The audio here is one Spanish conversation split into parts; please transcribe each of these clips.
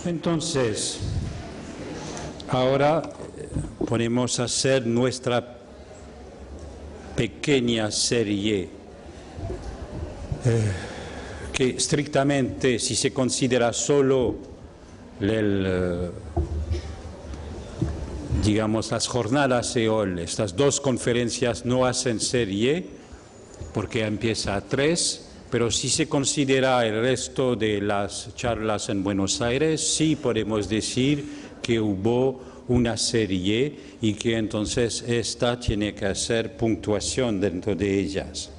Entonces, ahora podemos hacer nuestra pequeña serie que estrictamente, si se considera solo digamos, las jornadas EOL, estas dos conferencias no hacen serie porque empieza a 3, pero si se considera el resto de las charlas en Buenos Aires, sí podemos decir que hubo una serie y que entonces esta tiene que hacer puntuación dentro de ellas.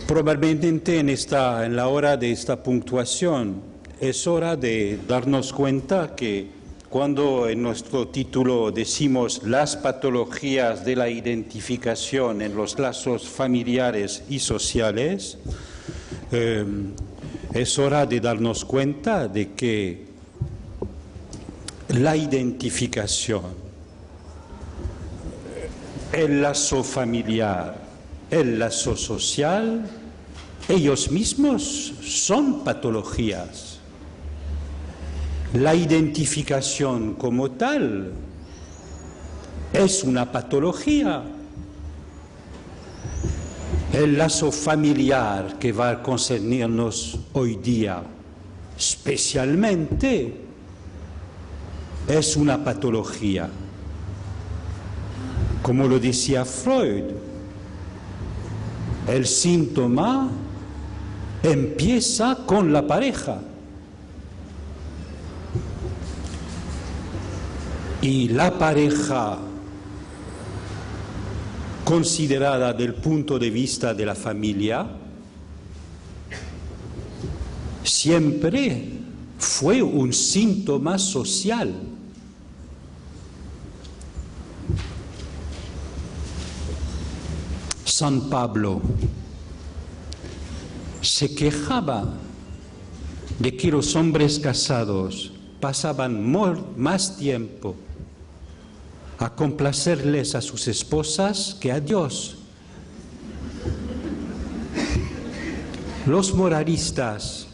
Probablemente en la hora de esta puntuación es hora de darnos cuenta que cuando en nuestro título decimos las patologías de la identificación en los lazos familiares y sociales, es hora de darnos cuenta de que la identificación, el lazo familiar, el lazo social, ellos mismos son patologías. La identificación como tal es una patología. El lazo familiar que va a concernirnos hoy día especialmente es una patología. Como lo decía Freud, el síntoma empieza con la pareja. Y la pareja, considerada del punto de vista de la familia, siempre fue un síntoma social. San Pablo se quejaba de que los hombres casados pasaban más tiempo a complacerles a sus esposas que a Dios. Los moralistas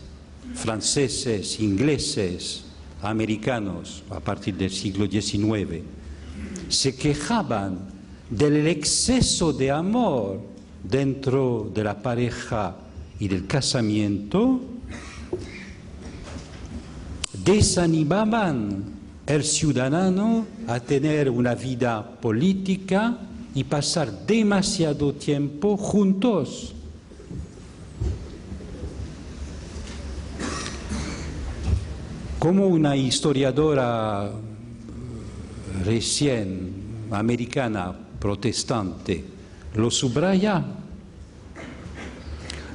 franceses, ingleses, americanos, a partir del siglo XIX, se quejaban del exceso de amor dentro de la pareja y del casamiento, desanimaban al ciudadano a tener una vida política y pasar demasiado tiempo juntos. Como una historiadora recién americana protestante lo subraya,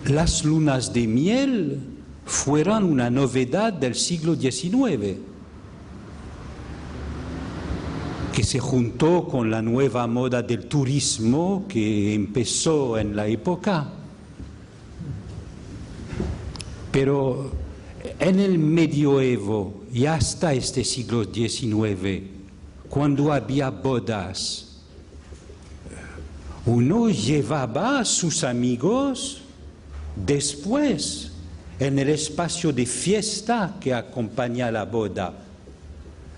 las lunas de miel fueron una novedad del siglo XIX, que se juntó con la nueva moda del turismo que empezó en la época. Pero en el medioevo y hasta este siglo XIX, cuando había bodas, uno llevaba a sus amigos después en el espacio de fiesta que acompaña a la boda.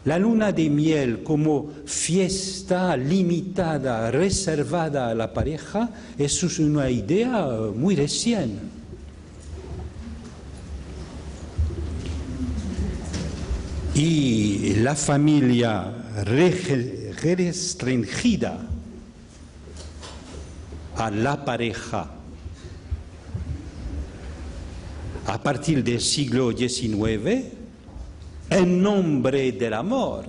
La luna de miel como fiesta limitada, reservada a la pareja, es una idea muy recién. Y la familia restringida a la pareja a partir del siglo XIX, en nombre del amor,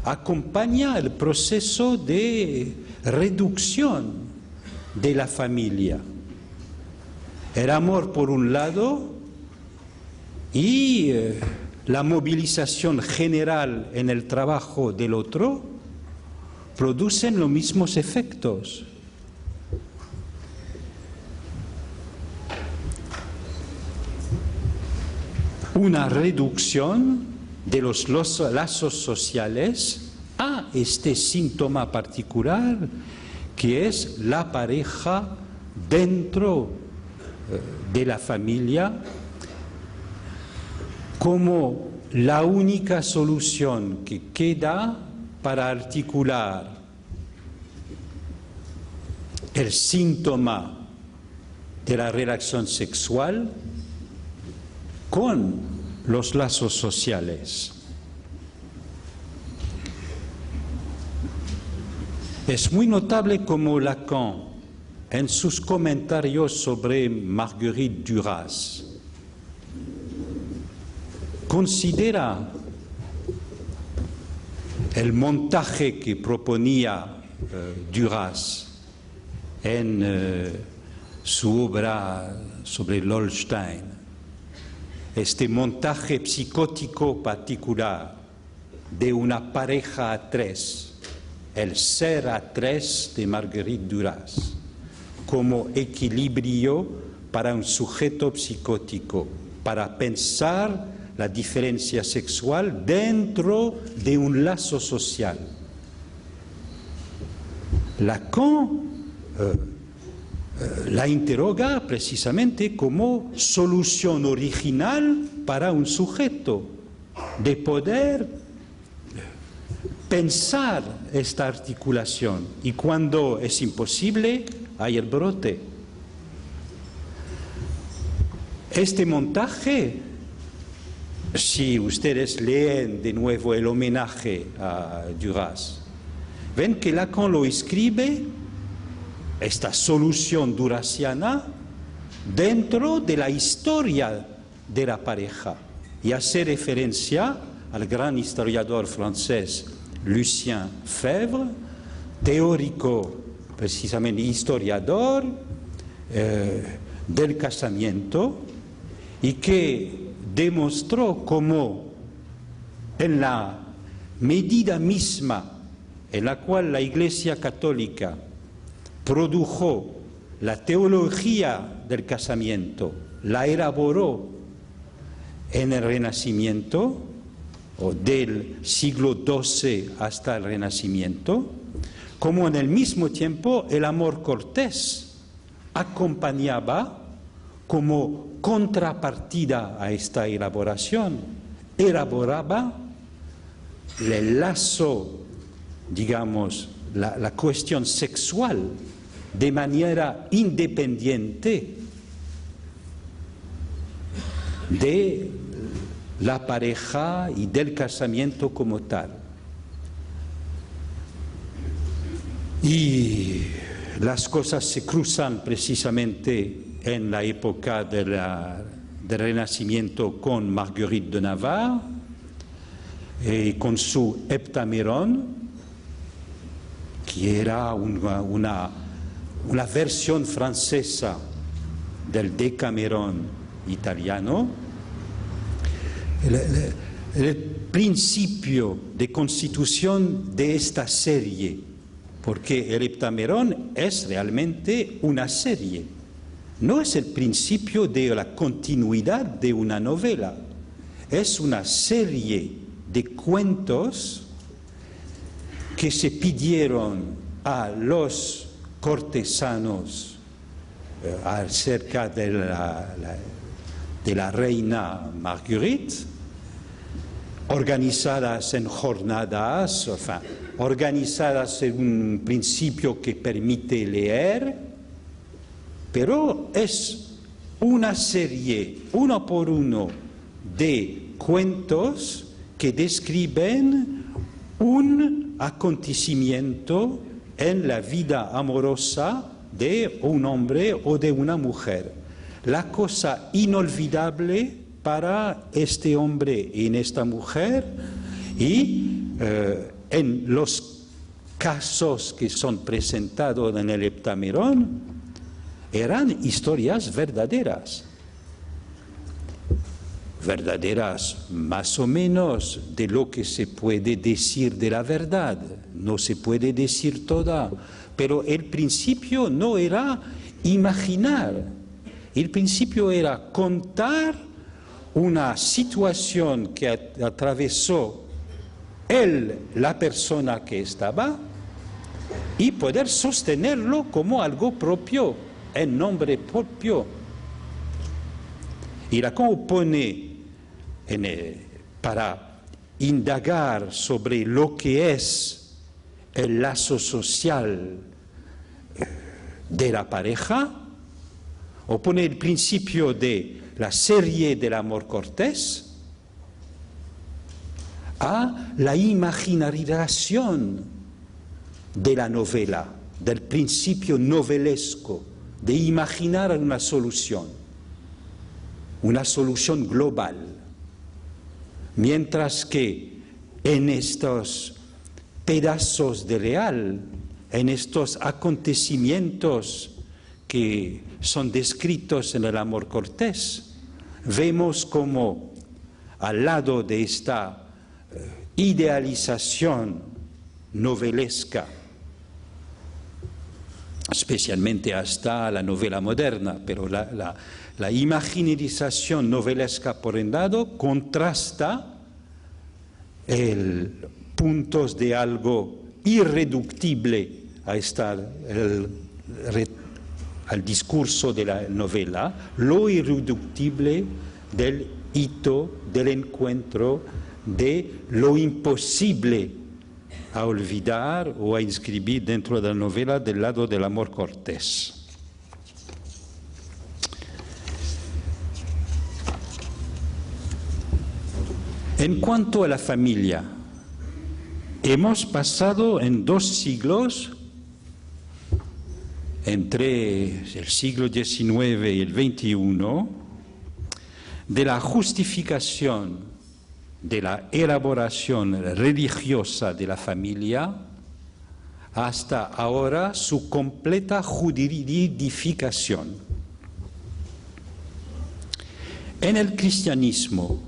acompaña el proceso de reducción de la familia. El amor por un lado y la movilización general en el trabajo del otro producen los mismos efectos. Una reducción de los lazos sociales a este síntoma particular que es la pareja dentro de la familia como la única solución que queda para articular el síntoma de la relación sexual con los lazos sociales. Es muy notable como Lacan, en sus comentarios sobre Marguerite Duras, considera el montaje que proponía Duras en su obra sobre el Holstein, este montaje psicótico particular de una pareja a tres, el ser a tres de Marguerite Duras, como equilibrio para un sujeto psicótico, para pensar la diferencia sexual dentro de un lazo social. Lacan la interroga precisamente como solución original para un sujeto de poder pensar esta articulación, y cuando es imposible hay el brote. Este montaje, si ustedes leen de nuevo el homenaje a Duras, ven que Lacan lo escribe, esta solución durasiana, dentro de la historia de la pareja, y hace referencia al gran historiador francés Lucien Febvre, teórico, precisamente historiador del casamiento, y que demostró cómo en la medida misma en la cual la Iglesia Católica produjo la teología del casamiento, la elaboró en el Renacimiento, o del siglo XII hasta el Renacimiento, como en el mismo tiempo el amor cortés acompañaba como contrapartida a esta elaboración, elaboraba el lazo, digamos, la cuestión sexual de manera independiente de la pareja y del casamiento como tal. Y las cosas se cruzan precisamente en la época del Renacimiento con Marguerite de Navarre y con su Heptameron, que era una versión francesa del Decameron italiano. El principio de constitución de esta serie, porque el Heptameron es realmente una serie, no es el principio de la continuidad de una novela, es una serie de cuentos que se pidieron a los cortesanos acerca de la reina Marguerite, organizadas en jornadas, organizadas en un principio que permite leer, pero es una serie, uno por uno, de cuentos que describen un acontecimiento en la vida amorosa de un hombre o de una mujer. La cosa inolvidable para este hombre y en esta mujer, y en los casos que son presentados en el Heptameron, eran historias verdaderas. Verdaderas más o menos de lo que se puede decir de la verdad. No se puede decir toda, pero el principio no era imaginar. El principio era contar una situación que atravesó la persona que estaba, y poder sostenerlo como algo propio, en nombre propio. Y Lacan opone para indagar sobre lo que es el lazo social de la pareja, opone el principio de la serie del amor cortés a la imaginación de la novela, del principio novelesco, de imaginar una solución global. Mientras que en estos pedazos de real, en estos acontecimientos que son descritos en el amor cortés, vemos como al lado de esta idealización novelesca, especialmente hasta la novela moderna, pero la imaginarización novelesca por un lado contrasta puntos de algo irreductible al discurso de la novela, lo irreductible del hito, del encuentro, de lo imposible a olvidar o a inscribir dentro de la novela del lado del amor cortés. En cuanto a la familia, hemos pasado en 2 siglos, entre el siglo XIX y el XXI, de la justificación de la elaboración religiosa de la familia hasta ahora su completa juridificación. En el cristianismo,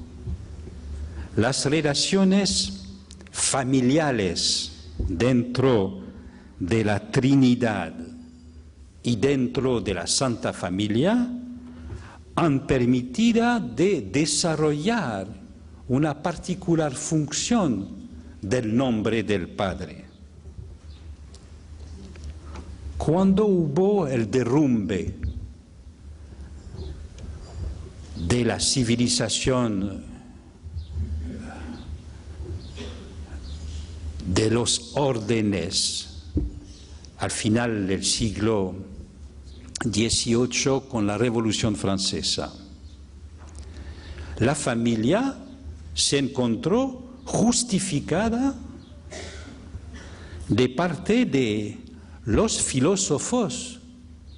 las relaciones familiares dentro de la Trinidad y dentro de la Santa Familia han permitido de desarrollar una particular función del nombre del Padre. Cuando hubo el derrumbe de la civilización, de los órdenes al final del siglo XVIII con la Revolución Francesa, la familia se encontró justificada de parte de los filósofos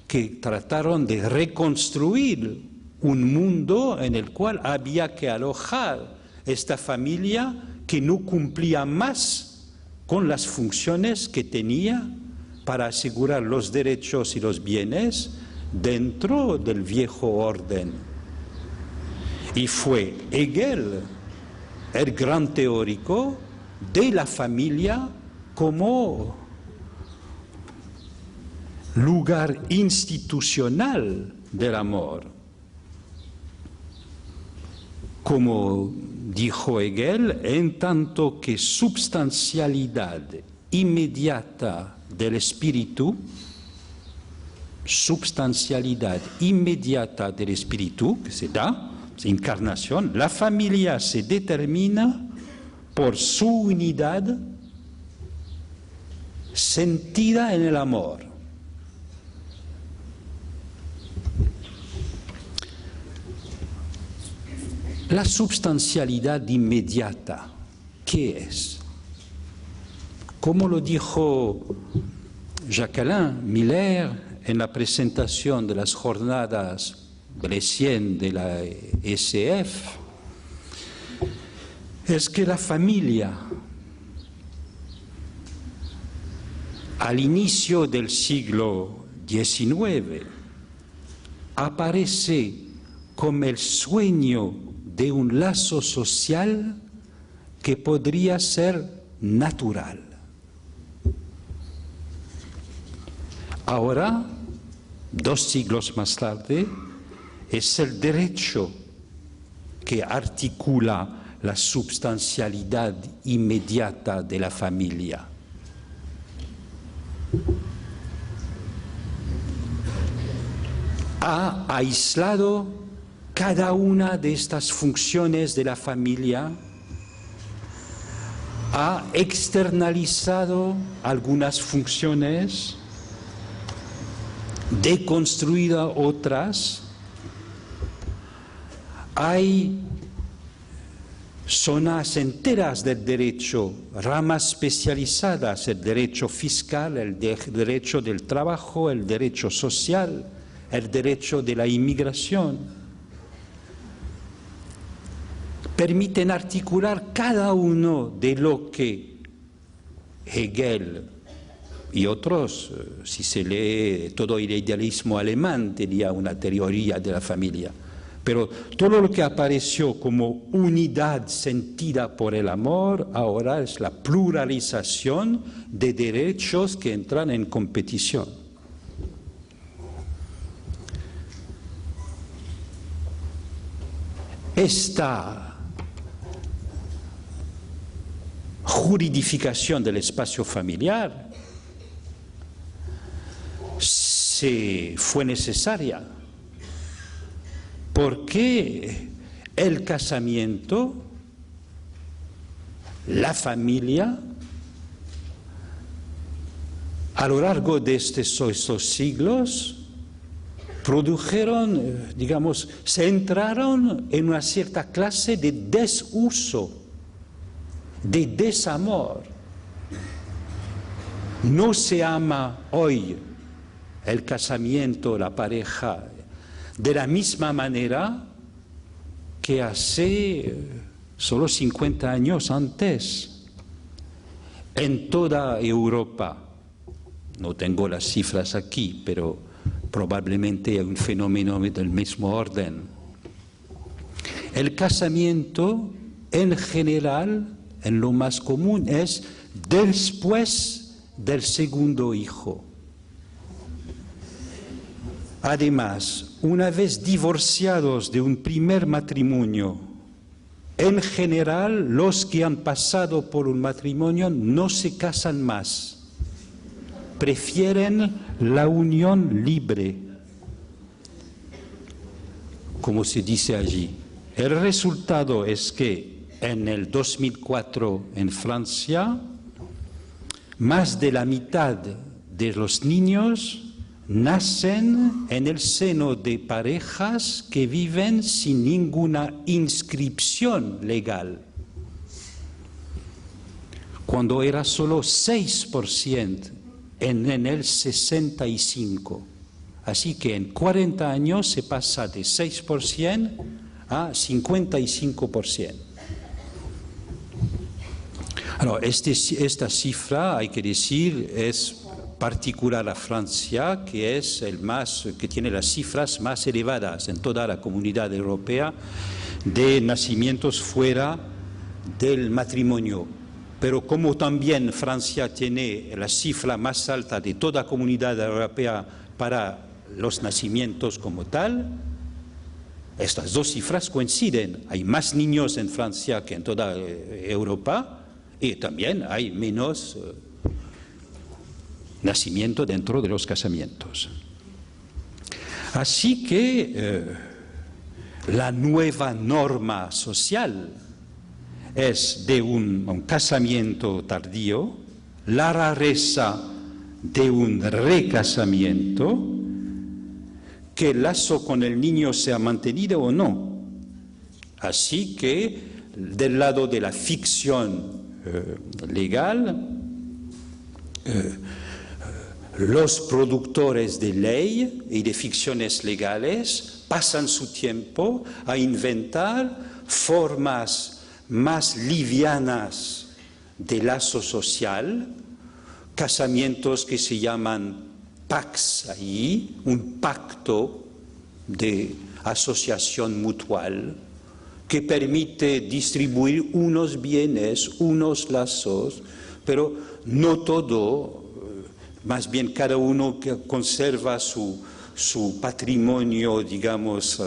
que trataron de reconstruir un mundo en el cual había que alojar esta familia que no cumplía más con las funciones que tenía para asegurar los derechos y los bienes dentro del viejo orden. Y fue Hegel el gran teórico de la familia como lugar institucional del amor. Como dijo Hegel, en tanto que substancialidad inmediata del espíritu, que se da, encarnación, la familia se determina por su unidad sentida en el amor. La substancialidad inmediata, ¿qué es? Como lo dijo Jacqueline Miller en la presentación de las jornadas de 100 de la ECF, es que la familia al inicio del siglo XIX aparece como el sueño de un lazo social que podría ser natural. Ahora, 2 siglos más tarde, es el derecho que articula la substancialidad inmediata de la familia. Ha aislado cada una de estas funciones de la familia ha externalizado algunas funciones, deconstruido otras. Hay zonas enteras del derecho, ramas especializadas, el derecho fiscal, el derecho del trabajo, el derecho social, el derecho de la inmigración. Permiten articular cada uno de lo que Hegel y otros, si se lee todo el idealismo alemán, tenía una teoría de la familia. Pero todo lo que apareció como unidad sentida por el amor, ahora es la pluralización de derechos que entran en competición. Esta juridificación del espacio familiar fue necesaria porque el casamiento, la familia, a lo largo de estos siglos, produjeron, digamos, se entraron en una cierta clase de desuso, de desamor. No se ama hoy el casamiento, la pareja, de la misma manera que hace solo 50 años antes. En toda Europa, no tengo las cifras aquí, pero probablemente hay un fenómeno del mismo orden. El casamiento, en general, en lo más común, es después del segundo hijo. Además, una vez divorciados de un primer matrimonio, en general, los que han pasado por un matrimonio no se casan más. Prefieren la unión libre, como se dice allí. El resultado es que en el 2004 en Francia, más de la mitad de los niños nacen en el seno de parejas que viven sin ninguna inscripción legal, cuando era solo 6% en el 65%. Así que en 40 años se pasa de 6% a 55%. Ahora, esta cifra, hay que decir, es particular a Francia, que es que tiene las cifras más elevadas en toda la comunidad europea de nacimientos fuera del matrimonio. Pero como también Francia tiene la cifra más alta de toda la comunidad europea para los nacimientos como tal, estas dos cifras coinciden. Hay más niños en Francia que en toda Europa y también hay menos nacimiento dentro de los casamientos. Así que la nueva norma social es de un casamiento tardío, la rareza de un recasamiento, que el lazo con el niño sea mantenido o no. Así que del lado de la ficción legal, los productores de ley y de ficciones legales pasan su tiempo a inventar formas más livianas de lazo social, casamientos que se llaman pax ahí, un pacto de asociación mutual que permite distribuir unos bienes, unos lazos, pero no todo. Más bien cada uno que conserva su patrimonio, digamos,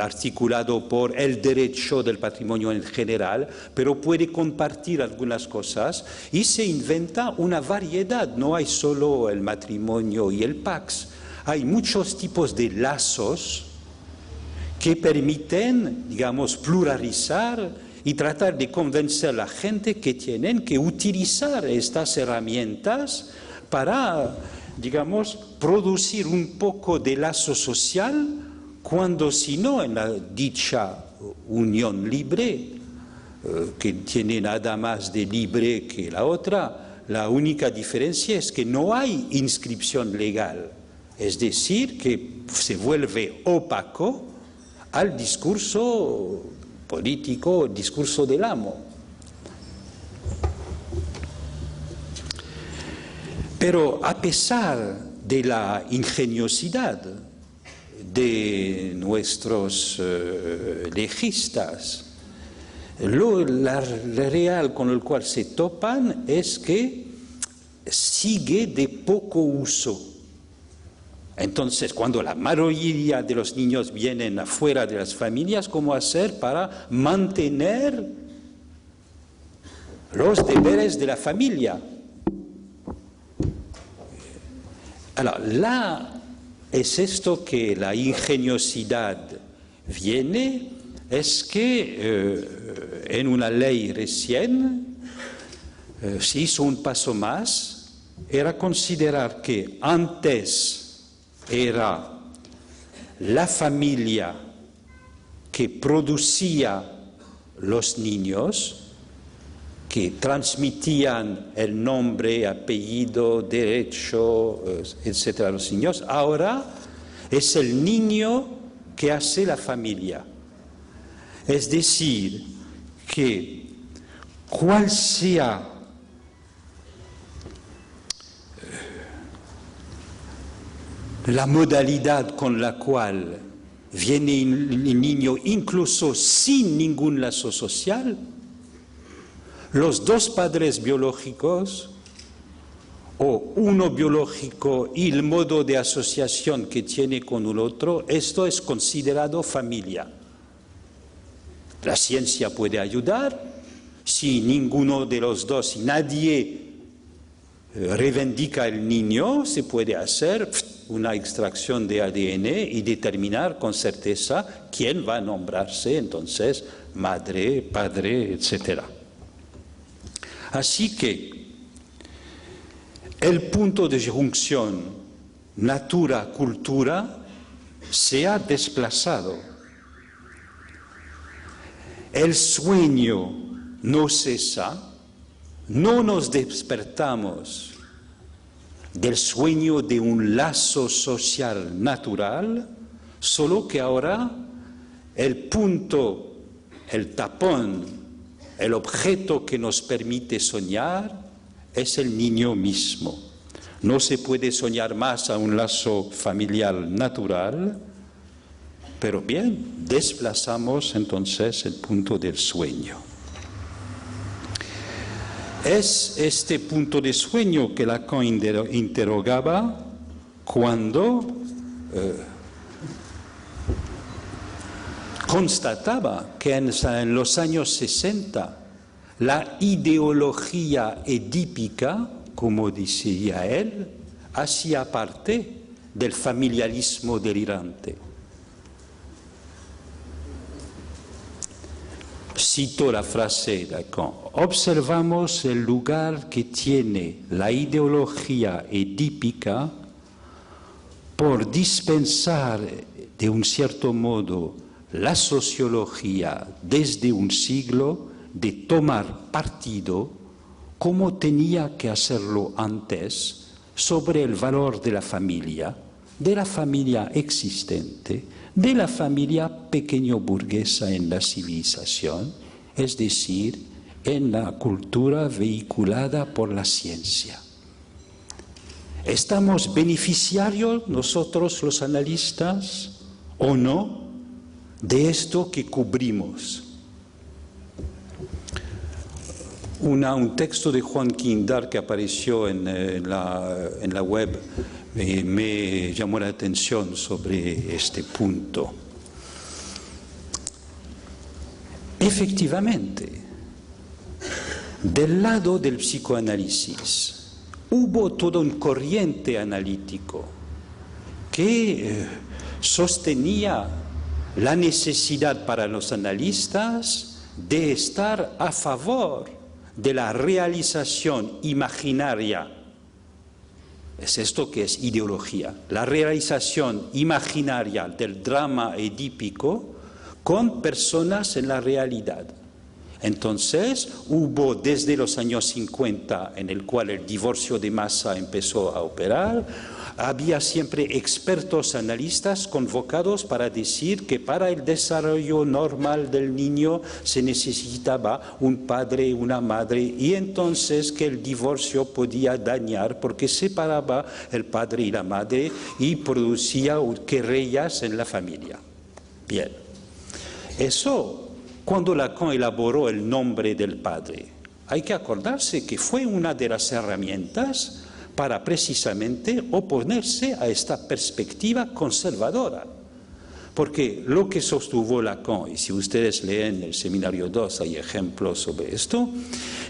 articulado por el derecho del patrimonio en general, pero puede compartir algunas cosas y se inventa una variedad. No hay solo el matrimonio y el pax, hay muchos tipos de lazos que permiten, digamos, pluralizar y tratar de convencer a la gente que tienen que utilizar estas herramientas para, digamos, producir un poco de lazo social, cuando si no, en la dicha unión libre, que tiene nada más de libre que la otra, la única diferencia es que no hay inscripción legal, es decir, que se vuelve opaco al discurso político, el discurso del amo. Pero a pesar de la ingeniosidad de nuestros legistas, la real con el cual se topan es que sigue de poco uso. Entonces, cuando la mayoría de los niños vienen afuera de las familias, ¿cómo hacer para mantener los deberes de la familia? Es esto que la ingeniosidad viene, es que en una ley recién se hizo un paso más, era considerar que antes era la familia que producía los niños, que transmitían el nombre, apellido, derecho, etcétera, a los niños. Ahora es el niño que hace la familia. Es decir, que cual sea la modalidad con la cual viene el niño, incluso sin ningún lazo social, los dos padres biológicos o uno biológico y el modo de asociación que tiene con el otro, esto es considerado familia. La ciencia puede ayudar si ninguno de los dos, si nadie reivindica el niño, se puede hacer una extracción de ADN y determinar con certeza quién va a nombrarse entonces madre, padre, etcétera. Así que el punto de junción natura-cultura se ha desplazado. El sueño no cesa, no nos despertamos del sueño de un lazo social natural, solo que ahora el punto, el tapón, el objeto que nos permite soñar es el niño mismo. No se puede soñar más a un lazo familiar natural, pero bien, desplazamos entonces el punto del sueño. Es este punto de sueño que Lacan interrogaba cuando constataba que en los años 60 la ideología edípica, como decía él, hacía parte del familiarismo delirante. Cito la frase de Lacan: observamos el lugar que tiene la ideología edípica por dispensar de un cierto modo la sociología desde un siglo de tomar partido, como tenía que hacerlo antes, sobre el valor de la familia existente, de la familia pequeño burguesa en la civilización, es decir, en la cultura vehiculada por la ciencia. ¿Estamos beneficiarios nosotros los analistas o no de esto que cubrimos? Un texto de Juan Quindar que apareció en la web me llamó la atención sobre este punto. Efectivamente, del lado del psicoanálisis hubo todo un corriente analítico que sostenía la necesidad para los analistas de estar a favor de la realización imaginaria. Es esto que es ideología, la realización imaginaria del drama edípico con personas en la realidad. Entonces hubo desde los años 50 en el cual el divorcio de masa empezó a operar, había siempre expertos analistas convocados para decir que para el desarrollo normal del niño se necesitaba un padre y una madre y entonces que el divorcio podía dañar porque separaba el padre y la madre y producía querellas en la familia. Bien, eso cuando Lacan elaboró el nombre del padre, hay que acordarse que fue una de las herramientas para precisamente oponerse a esta perspectiva conservadora. Porque lo que sostuvo Lacan, y si ustedes leen el Seminario 2 hay ejemplos sobre esto,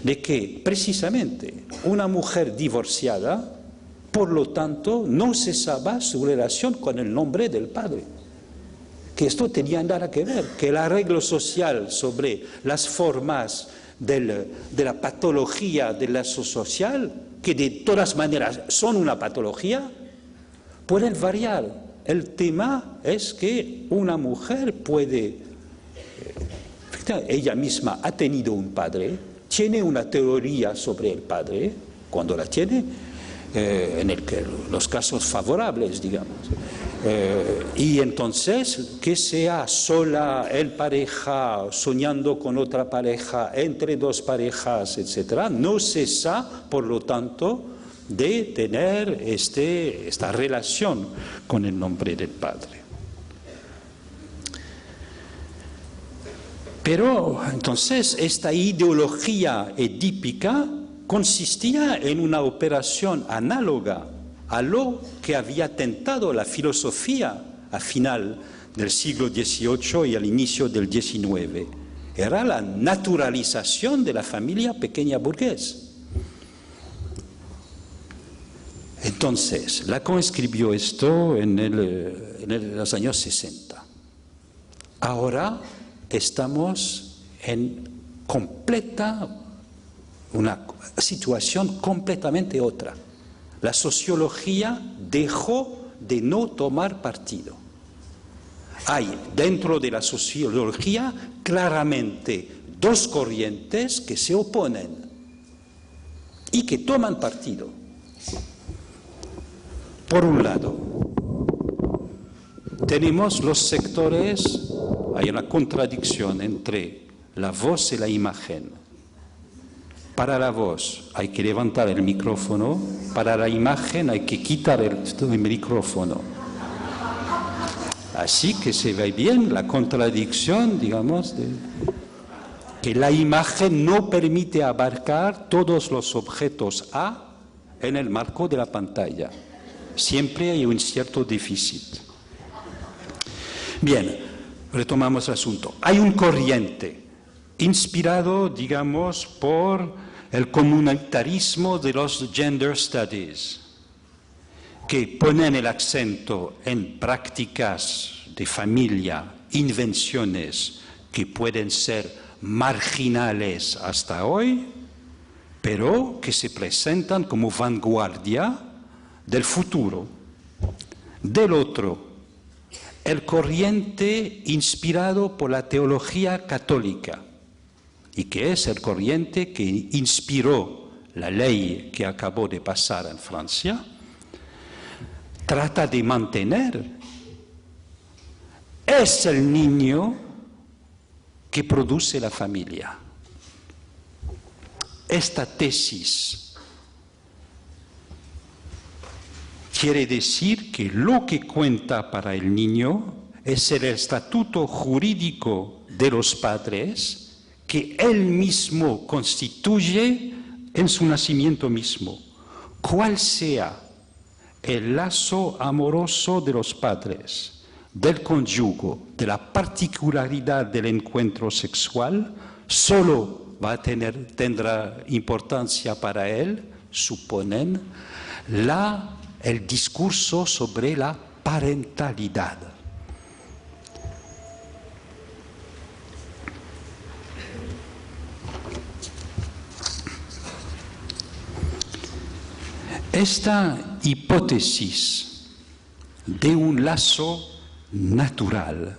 de que precisamente una mujer divorciada, por lo tanto, no cesaba su relación con el nombre del padre. Que esto tenía nada que ver, que el arreglo social sobre las formas de la patología del lazo social, que de todas maneras son una patología, pueden variar. El tema es que una mujer puede, ella misma ha tenido un padre, tiene una teoría sobre el padre, cuando la tiene, en los casos favorables, digamos. Y entonces que sea sola el pareja soñando con otra pareja entre dos parejas, etcétera, no cesa por lo tanto de tener esta relación con el nombre del padre. Pero entonces esta ideología edípica consistía en una operación análoga a lo que había tentado la filosofía a final del siglo XVIII y al inicio del XIX. Era la naturalización de la familia pequeña burguesa. Entonces, Lacan escribió esto en los años 60. Ahora estamos en una situación completamente otra. La sociología dejó de no tomar partido. Hay dentro de la sociología claramente dos corrientes que se oponen y que toman partido. Por un lado, tenemos los sectores, hay una contradicción entre la voz y la imagen. Para la voz hay que levantar el micrófono, para la imagen hay que quitar el micrófono. Así que se ve bien la contradicción, digamos, que la imagen no permite abarcar todos los objetos A en el marco de la pantalla. Siempre hay un cierto déficit. Bien, retomamos el asunto. Hay un corriente inspirado, digamos, por el comunitarismo de los gender studies, que ponen el acento en prácticas de familia, invenciones que pueden ser marginales hasta hoy, pero que se presentan como vanguardia del futuro. Del otro, el corriente inspirado por la teología católica, y que es el corriente que inspiró la ley que acabó de pasar en Francia, trata de mantener. Es el niño que produce la familia. Esta tesis quiere decir que lo que cuenta para el niño es el estatuto jurídico de los padres que él mismo constituye en su nacimiento mismo. Cuál sea el lazo amoroso de los padres, del cónyuge, de la particularidad del encuentro sexual, solo tendrá importancia para él, suponen, el discurso sobre la parentalidad. Esta hipótesis de un lazo natural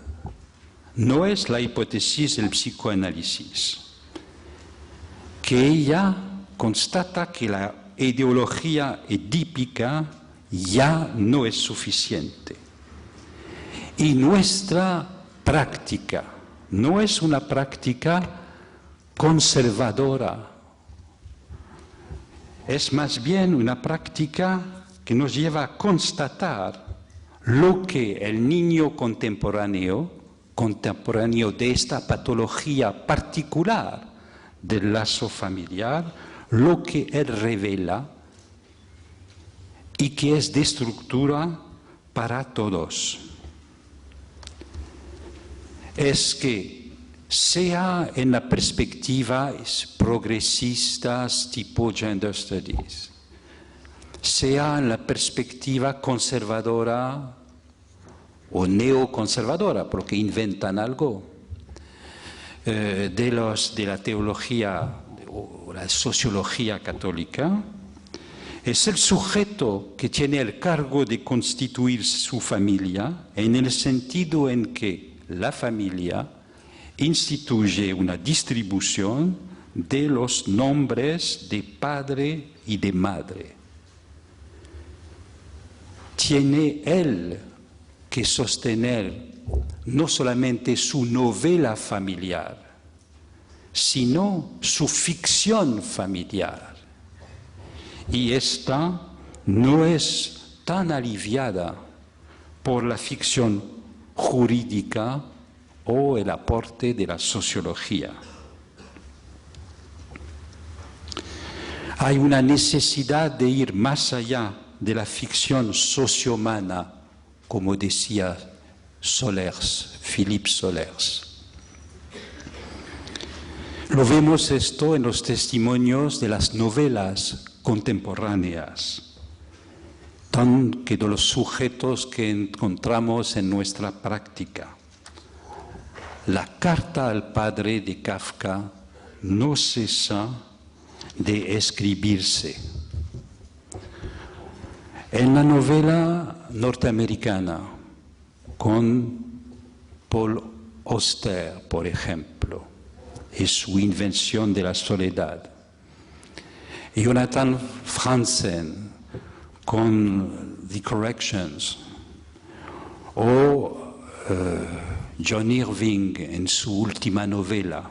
no es la hipótesis del psicoanálisis, que ella constata que la ideología edípica ya no es suficiente. Y nuestra práctica no es una práctica conservadora, es más bien una práctica que nos lleva a constatar lo que el niño contemporáneo de esta patología particular del lazo familiar, lo que él revela y que es de estructura para todos. Es que sea en la perspectiva progresistas tipo Gender Studies, sea en la perspectiva conservadora o neoconservadora, porque inventan algo, de la teología o la sociología católica, es el sujeto que tiene el cargo de constituir su familia, en el sentido en que la familia instituye una distribución de los nombres de padre y de madre. Tiene él que sostener no solamente su novela familiar, sino su ficción familiar. Y esta no es tan aliviada por la ficción jurídica o el aporte de la sociología. Hay una necesidad de ir más allá de la ficción sociohumana, como decía Solers, Philippe Solers. Lo vemos esto en los testimonios de las novelas contemporáneas, que de los sujetos que encontramos en nuestra práctica. La carta al padre de Kafka no cesa de escribirse. En la novela norteamericana, con Paul Auster, por ejemplo, y su invención de la soledad, Jonathan Franzen con The Corrections, o John Irving en su última novela.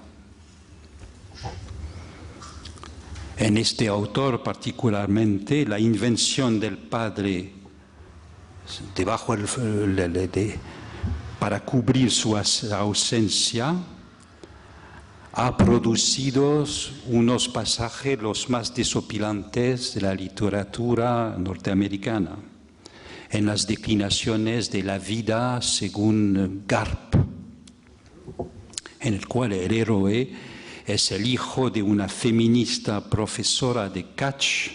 En este autor particularmente, la invención del padre para cubrir su ausencia ha producido unos pasajes los más desopilantes de la literatura norteamericana, en las declinaciones de la vida según Garp, en el cual el héroe es el hijo de una feminista profesora de Catch,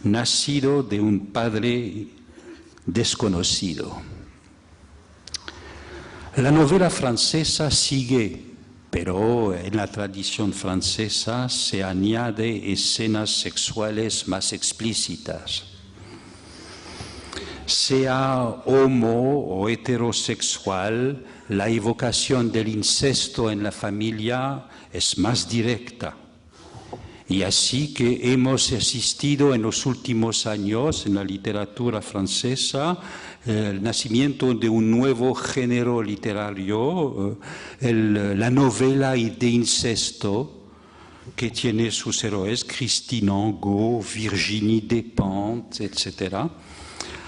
nacido de un padre desconocido. La novela francesa sigue, pero en la tradición francesa se añade escenas sexuales más explícitas. Sea homo o heterosexual, la evocación del incesto en la familia es más directa. Y así que hemos asistido en los últimos años en la literatura francesa el nacimiento de un nuevo género literario, la novela de incesto, que tiene sus héroes, Christine Angot, Virginie Despentes, etc.,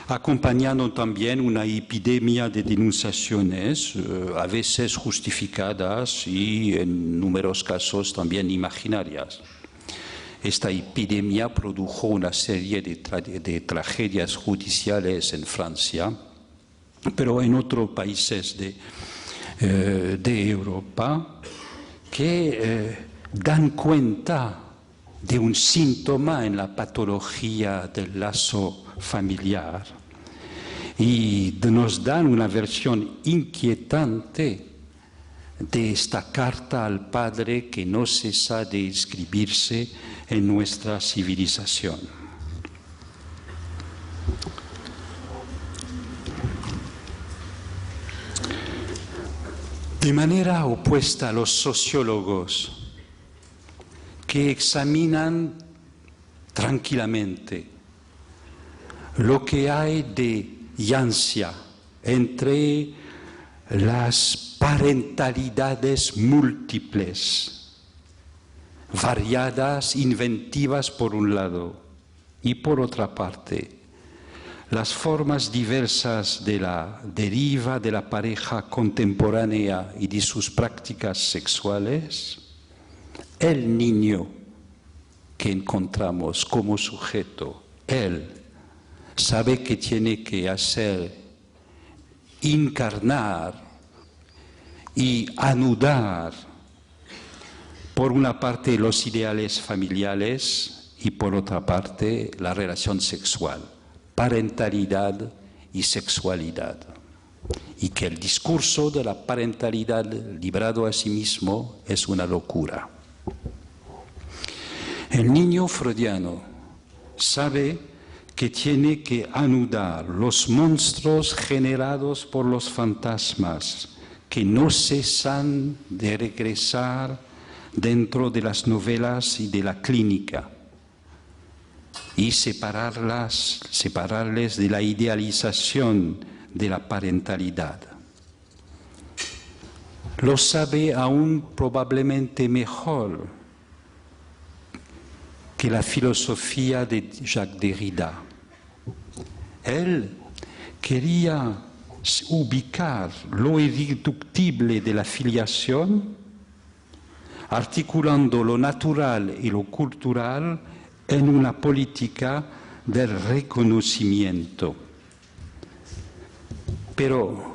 acompañando también una epidemia de denunciaciones, a veces justificadas y en numerosos casos también imaginarias. Esta epidemia produjo una serie de tragedias judiciales en Francia, pero en otros países de Europa que dan cuenta de un síntoma en la patología del lazo familiar y nos dan una versión inquietante de esta carta al Padre que no cesa de escribirse en nuestra civilización. De manera opuesta a los sociólogos que examinan tranquilamente lo que hay de yancia entre las parentalidades múltiples, variadas, inventivas por un lado, y por otra parte, las formas diversas de la deriva de la pareja contemporánea y de sus prácticas sexuales, el niño que encontramos como sujeto, él sabe que tiene que hacer, encarnar y anudar, por una parte los ideales familiares y por otra parte la relación sexual, parentalidad y sexualidad. Y que el discurso de la parentalidad librado a sí mismo es una locura. El niño freudiano sabe que tiene que anudar los monstruos generados por los fantasmas que no cesan de regresar dentro de las novelas y de la clínica y separarles de la idealización de la parentalidad. Lo sabe aún probablemente mejor que la filosofía de Jacques Derrida. Él quería ubicar lo irreductible de la filiación, articulando lo natural y lo cultural en una política del reconocimiento. Pero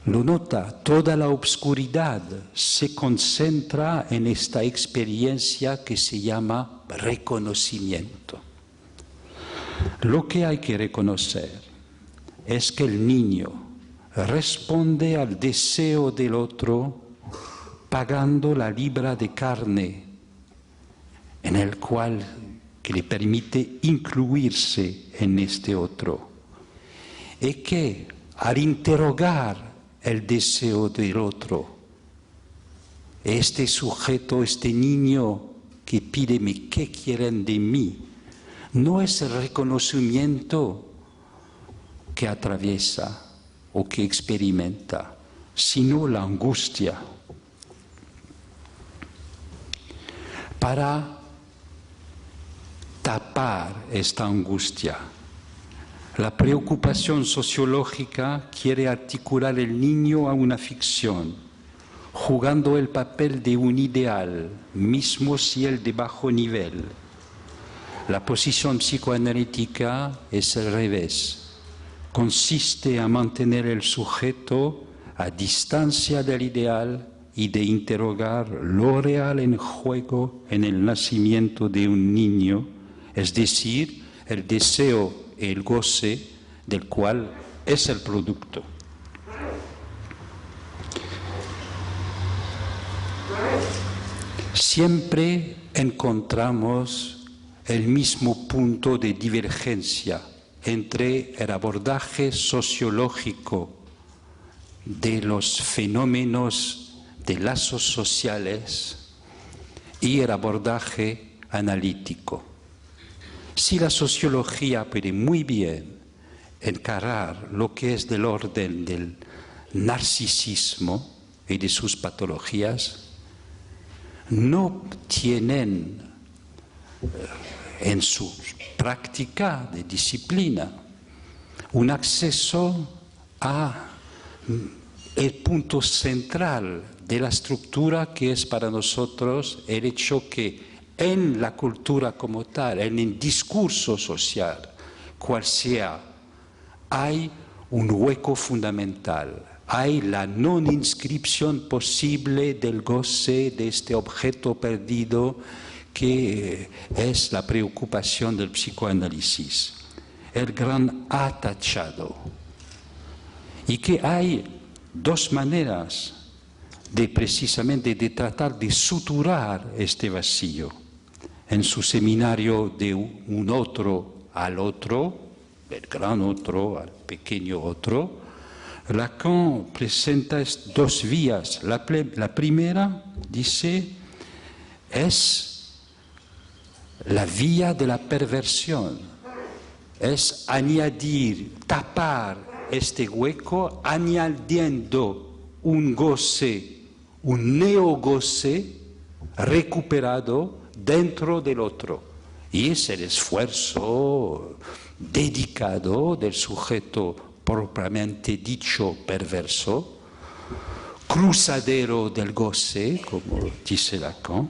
lo nota, toda la obscuridad se concentra en esta experiencia que se llama reconocimiento. Lo que hay que reconocer es que el niño responde al deseo del otro pagando la libra de carne en el cual que le permite incluirse en este otro. Y que al interrogar el deseo del otro, este sujeto, este niño que pide ¿qué quieren de mí? No es el reconocimiento que atraviesa o que experimenta, sino la angustia. Para tapar esta angustia, la preocupación sociológica quiere articular el niño a una ficción, jugando el papel de un ideal, mismo si el de bajo nivel. La posición psicoanalítica es al revés. Consiste en mantener el sujeto a distancia del ideal y de interrogar lo real en juego en el nacimiento de un niño, es decir, el deseo y el goce del cual es el producto. Siempre encontramos el mismo punto de divergencia entre el abordaje sociológico de los fenómenos de lazos sociales y el abordaje analítico. Si la sociología puede muy bien encarar lo que es del orden del narcisismo y de sus patologías, no tienen en su práctica de disciplina un acceso a el punto central de la estructura que es para nosotros el hecho que en la cultura como tal, en el discurso social, cual sea, hay un hueco fundamental, hay la no inscripción posible del goce de este objeto perdido que es la preocupación del psicoanálisis, el gran atachado. Y que hay dos maneras precisamente de tratar de suturar este vacío. En su seminario de un otro al otro, del gran otro al pequeño otro, Lacan presenta dos vías. La primera, dice, es la vía de la perversión, es añadir, tapar este hueco, añadiendo un goce, un neogoce recuperado dentro del otro. Y es el esfuerzo dedicado del sujeto propiamente dicho perverso, cruzadero del goce, como dice Lacan,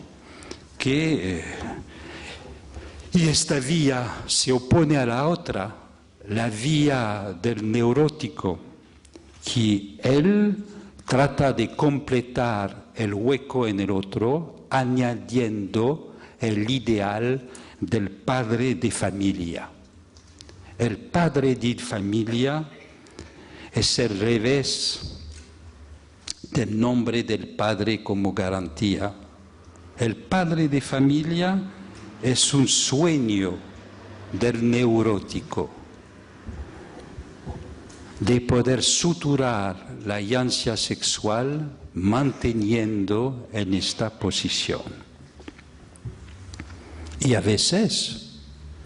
y esta vía se opone a la otra, la vía del neurótico, que él trata de completar el hueco en el otro, añadiendo el ideal del padre de familia. El padre de familia es el revés del nombre del padre como garantía. El padre de familia es un sueño del neurótico de poder suturar la ansia sexual manteniendo en esta posición. Y a veces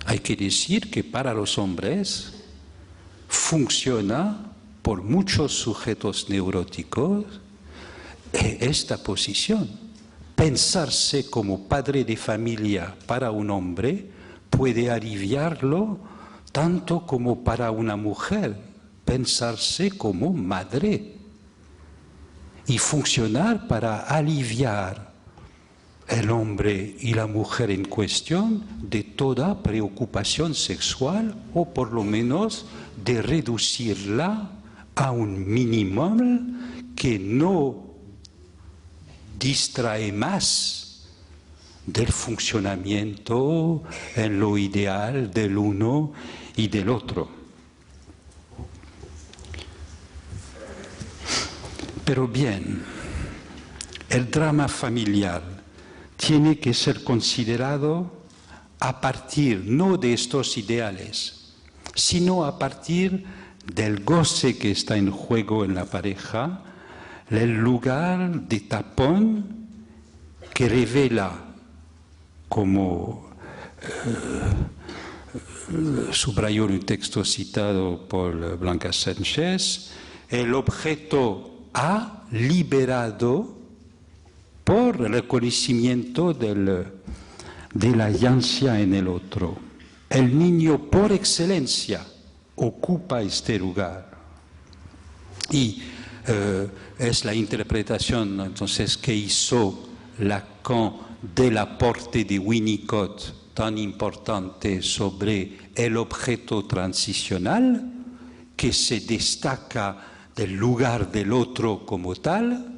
hay que decir que para los hombres funciona por muchos sujetos neuróticos esta posición. Pensarse como padre de familia para un hombre puede aliviarlo tanto como para una mujer pensarse como madre y funcionar para aliviar el hombre y la mujer en cuestión de toda preocupación sexual o por lo menos de reducirla a un mínimo que no distrae más del funcionamiento en lo ideal del uno y del otro. Pero bien, el drama familiar tiene que ser considerado a partir no de estos ideales, sino a partir del goce que está en juego en la pareja, el lugar de tapón que revela, como subrayó un texto citado por Blanca Sánchez, el objeto A liberado por el reconocimiento de la ansia en el otro. El niño por excelencia ocupa este lugar. Y es la interpretación entonces que hizo Lacan del aporte de Winnicott tan importante sobre el objeto transicional que se destaca del lugar del otro como tal.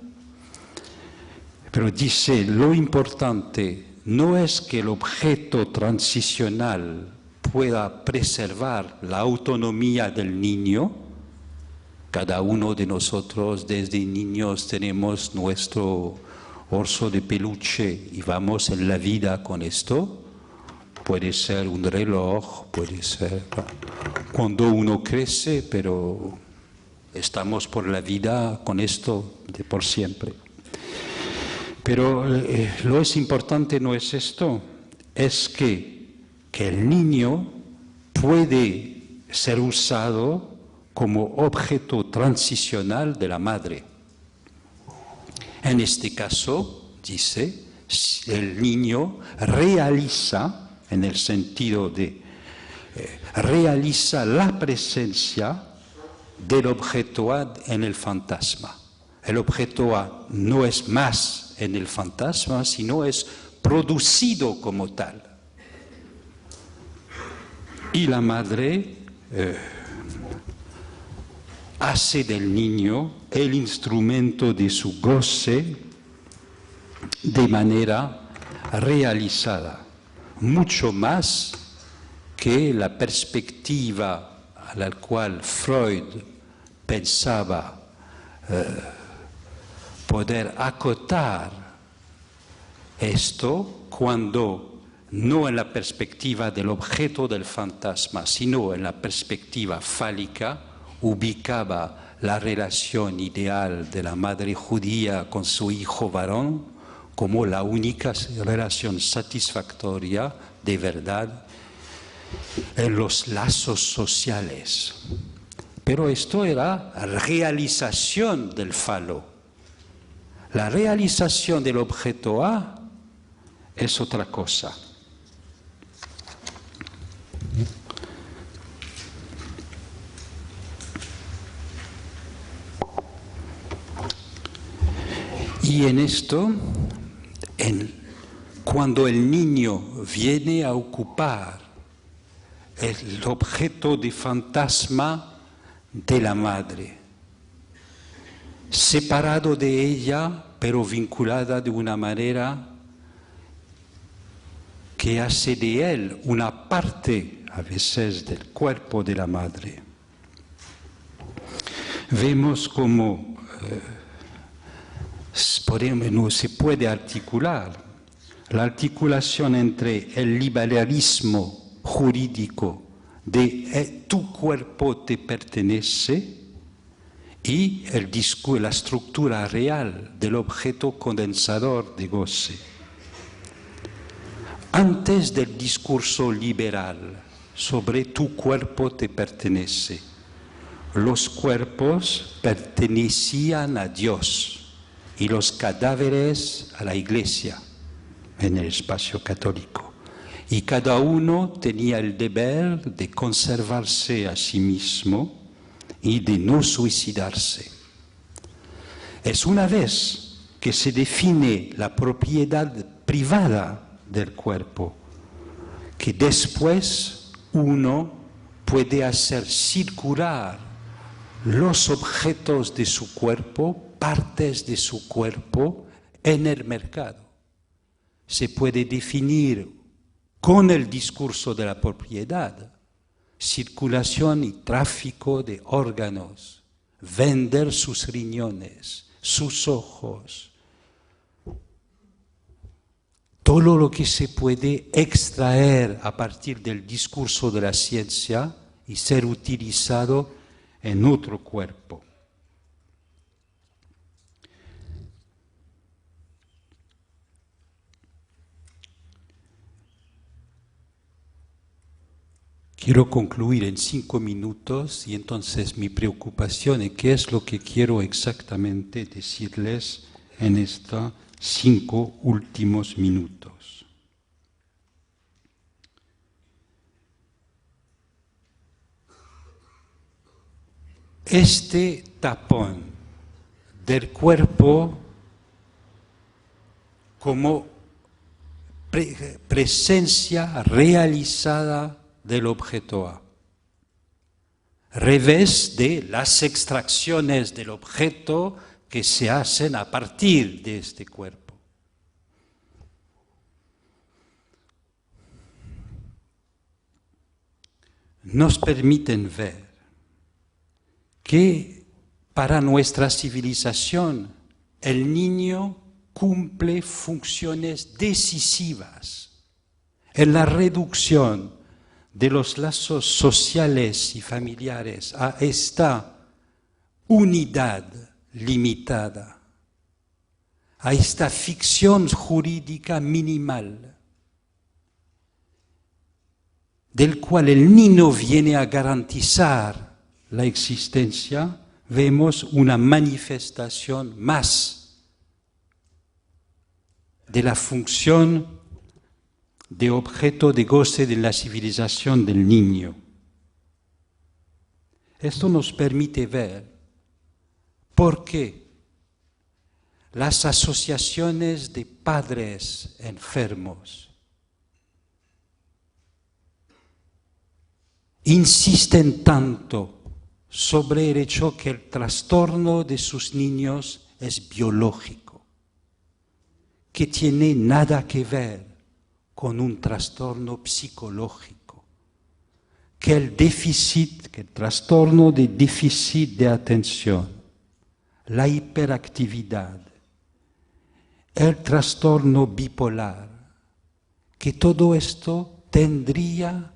Pero dice, lo importante no es que el objeto transicional pueda preservar la autonomía del niño. Cada uno de nosotros desde niños tenemos nuestro oso de peluche y vamos en la vida con esto. Puede ser un reloj, puede ser cuando uno crece, pero estamos por la vida con esto de por siempre. Pero lo es importante no es esto, es que el niño puede ser usado como objeto transicional de la madre. En este caso, dice, el niño realiza, en el sentido de realiza la presencia del objeto A en el fantasma. El objeto A no es más en el fantasma, sino es producido como tal. Y la madre hace del niño el instrumento de su goce de manera realizada, mucho más que la perspectiva a la cual Freud pensaba poder acotar esto cuando no en la perspectiva del objeto del fantasma, sino en la perspectiva fálica, ubicaba la relación ideal de la madre judía con su hijo varón como la única relación satisfactoria de verdad en los lazos sociales. Pero esto era realización del falo. La realización del objeto A es otra cosa. Y en esto, cuando el niño viene a ocupar el objeto de fantasma de la madre, separado de ella, pero vinculada de una manera que hace de él una parte, a veces, del cuerpo de la madre. Vemos cómo se puede articular la articulación entre el liberalismo jurídico de tu cuerpo te pertenece y la estructura real del objeto condensador de goce. Antes del discurso liberal sobre tu cuerpo te pertenece, los cuerpos pertenecían a Dios y los cadáveres a la Iglesia en el espacio católico. Y cada uno tenía el deber de conservarse a sí mismo y de no suicidarse. Es una vez que se define la propiedad privada del cuerpo que después uno puede hacer circular los objetos de su cuerpo, partes de su cuerpo, en el mercado. Se puede definir con el discurso de la propiedad, circulación y tráfico de órganos, vender sus riñones, sus ojos, todo lo que se puede extraer a partir del discurso de la ciencia y ser utilizado en otro cuerpo. Quiero concluir en 5 minutos y entonces mi preocupación es qué es lo que quiero exactamente decirles en estos 5 últimos minutos. Este tapón del cuerpo como presencia realizada del objeto A, revés de las extracciones del objeto que se hacen a partir de este cuerpo. Nos permiten ver que para nuestra civilización el niño cumple funciones decisivas en la reducción de los lazos sociales y familiares a esta unidad limitada, a esta ficción jurídica minimal, del cual el niño viene a garantizar la existencia, vemos una manifestación más de la función de objeto de goce de la civilización del niño. Esto nos permite ver por qué las asociaciones de padres enfermos insisten tanto sobre el hecho que el trastorno de sus niños es biológico, que tiene nada que ver con un trastorno psicológico, que el trastorno de déficit de atención, la hiperactividad el trastorno bipolar, que todo esto tendría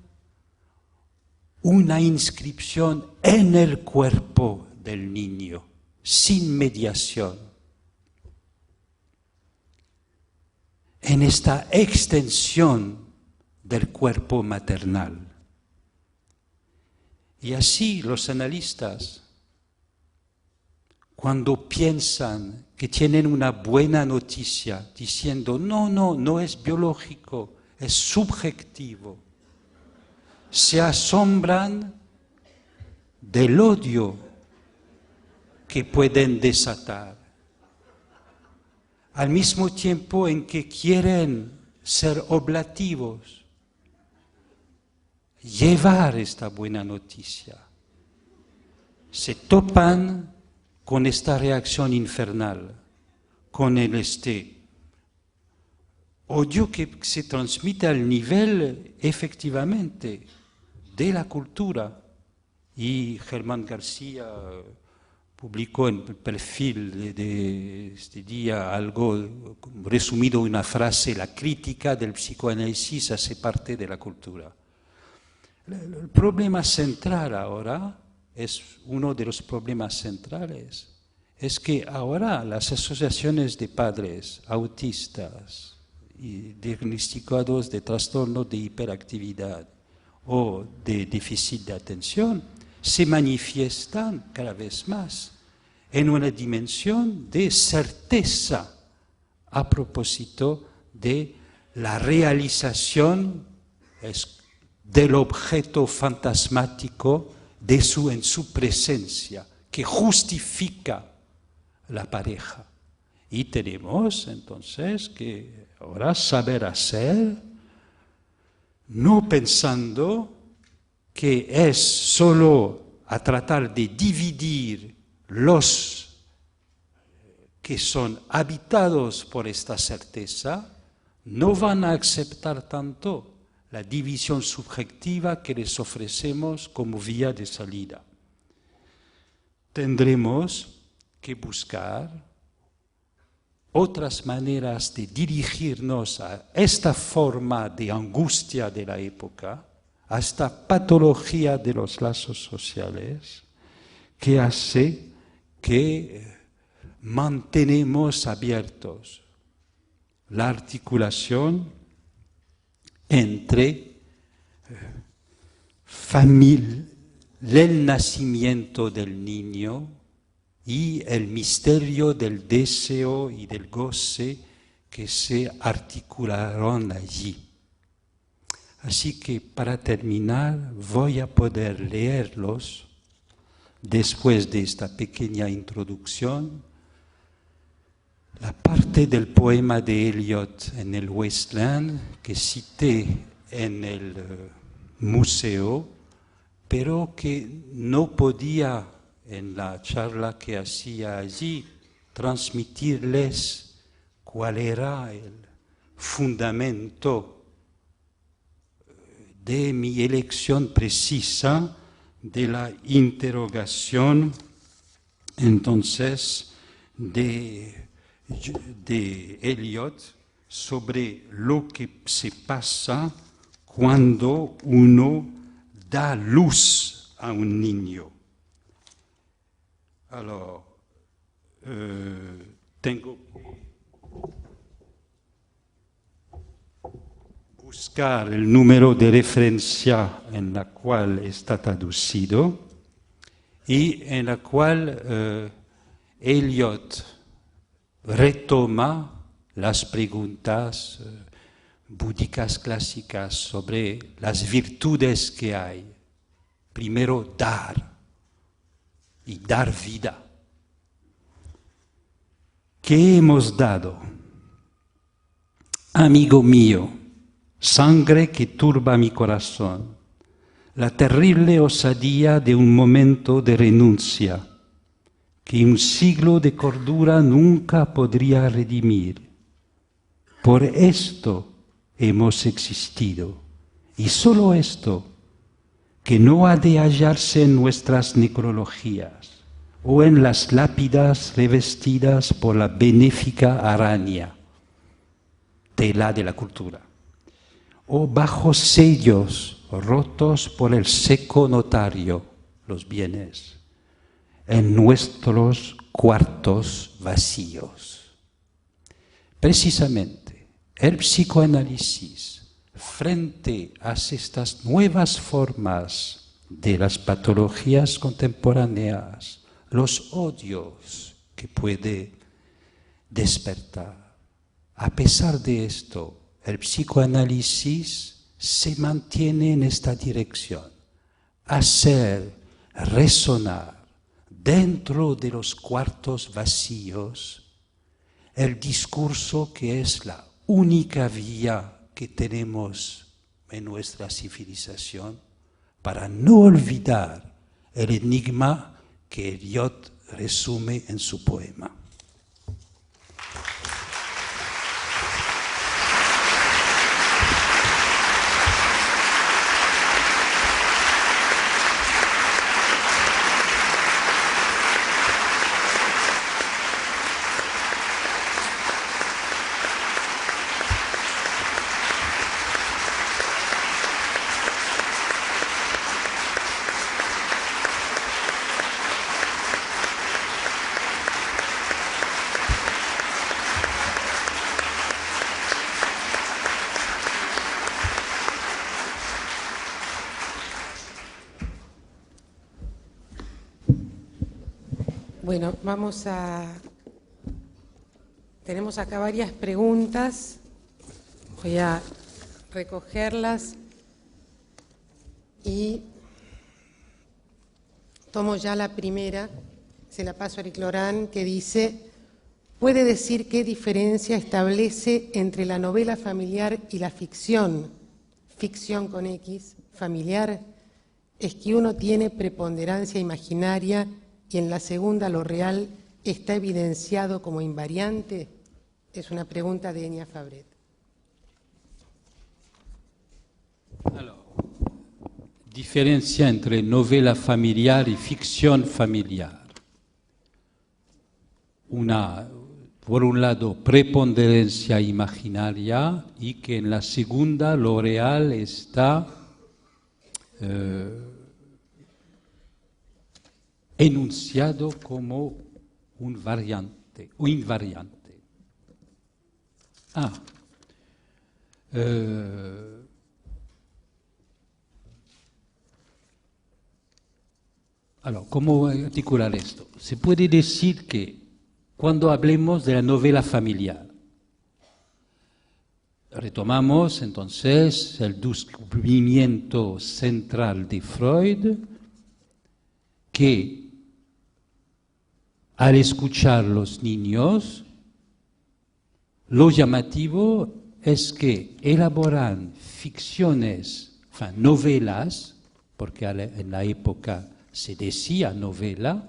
una inscripción en el cuerpo del niño, sin mediación. En esta extensión del cuerpo maternal. Y así los analistas, cuando piensan que tienen una buena noticia, diciendo, no es biológico, es subjetivo, se asombran del odio que pueden desatar. Al mismo tiempo en que quieren ser oblativos, llevar esta buena noticia, se topan con esta reacción infernal, con odio que se transmite al nivel, efectivamente, de la cultura. Y Germán García publicó en el perfil de este día algo resumido en una frase: la crítica del psicoanálisis hace parte de la cultura. El problema central ahora, es uno de los problemas centrales, es que ahora las asociaciones de padres autistas y diagnosticados de trastorno de hiperactividad o de déficit de atención se manifiestan cada vez más en una dimensión de certeza a propósito de la realización del objeto fantasmático en su presencia, que justifica la pareja. Y tenemos entonces que ahora saber hacer, no pensando que es solo a tratar de dividir los que son habitados por esta certeza, no van a aceptar tanto la división subjetiva que les ofrecemos como vía de salida. Tendremos que buscar otras maneras de dirigirnos a esta forma de angustia de la época, a esta patología de los lazos sociales, que hace que mantenemos abiertos la articulación entre el nacimiento del niño y el misterio del deseo y del goce que se articularon allí. Así que para terminar voy a poder leerlos después de esta pequeña introducción, la parte del poema de Eliot en el Wasteland que cité en el museo, pero que no podía en la charla que hacía allí transmitirles cuál era el fundamento de mi elección precisa de la interrogación entonces de Eliot sobre lo que se pasa cuando uno da luz a un niño. Alors, tengo que buscar el número de referencia en la cual está traducido y en la cual Eliot retoma las preguntas búdicas clásicas sobre las virtudes que hay. Primero, dar y dar vida. ¿Qué hemos dado? Amigo mío, sangre que turba mi corazón, la terrible osadía de un momento de renuncia que un siglo de cordura nunca podría redimir. Por esto hemos existido, y solo esto, que no ha de hallarse en nuestras necrologías o en las lápidas revestidas por la benéfica araña. tela de la cultura, o bajo sellos rotos por el seco notario, los bienes, en nuestros cuartos vacíos. Precisamente, el psicoanálisis, frente a estas nuevas formas de las patologías contemporáneas, los odios que puede despertar, a pesar de esto, el psicoanálisis se mantiene en esta dirección, hacer resonar dentro de los cuartos vacíos el discurso que es la única vía que tenemos en nuestra civilización para no olvidar el enigma que Eliot resume en su poema. Bueno, tenemos acá varias preguntas, voy a recogerlas y tomo ya la primera, se la paso a Eric Lorán, que dice: ¿puede decir qué diferencia establece entre la novela familiar y la ficción con X, familiar? ¿Es que uno tiene preponderancia imaginaria y en la segunda lo real está evidenciado como invariante? Es una pregunta de Enia Fabret. Diferencia entre novela familiar y ficción familiar. Por un lado, preponderancia imaginaria, y que en la segunda lo real está enunciado como un variante o invariante. ¿Cómo articular esto? Se puede decir que cuando hablemos de la novela familiar, retomamos entonces el descubrimiento central de Freud, que al escuchar los niños, lo llamativo es que elaboran ficciones, novelas, porque en la época se decía novela,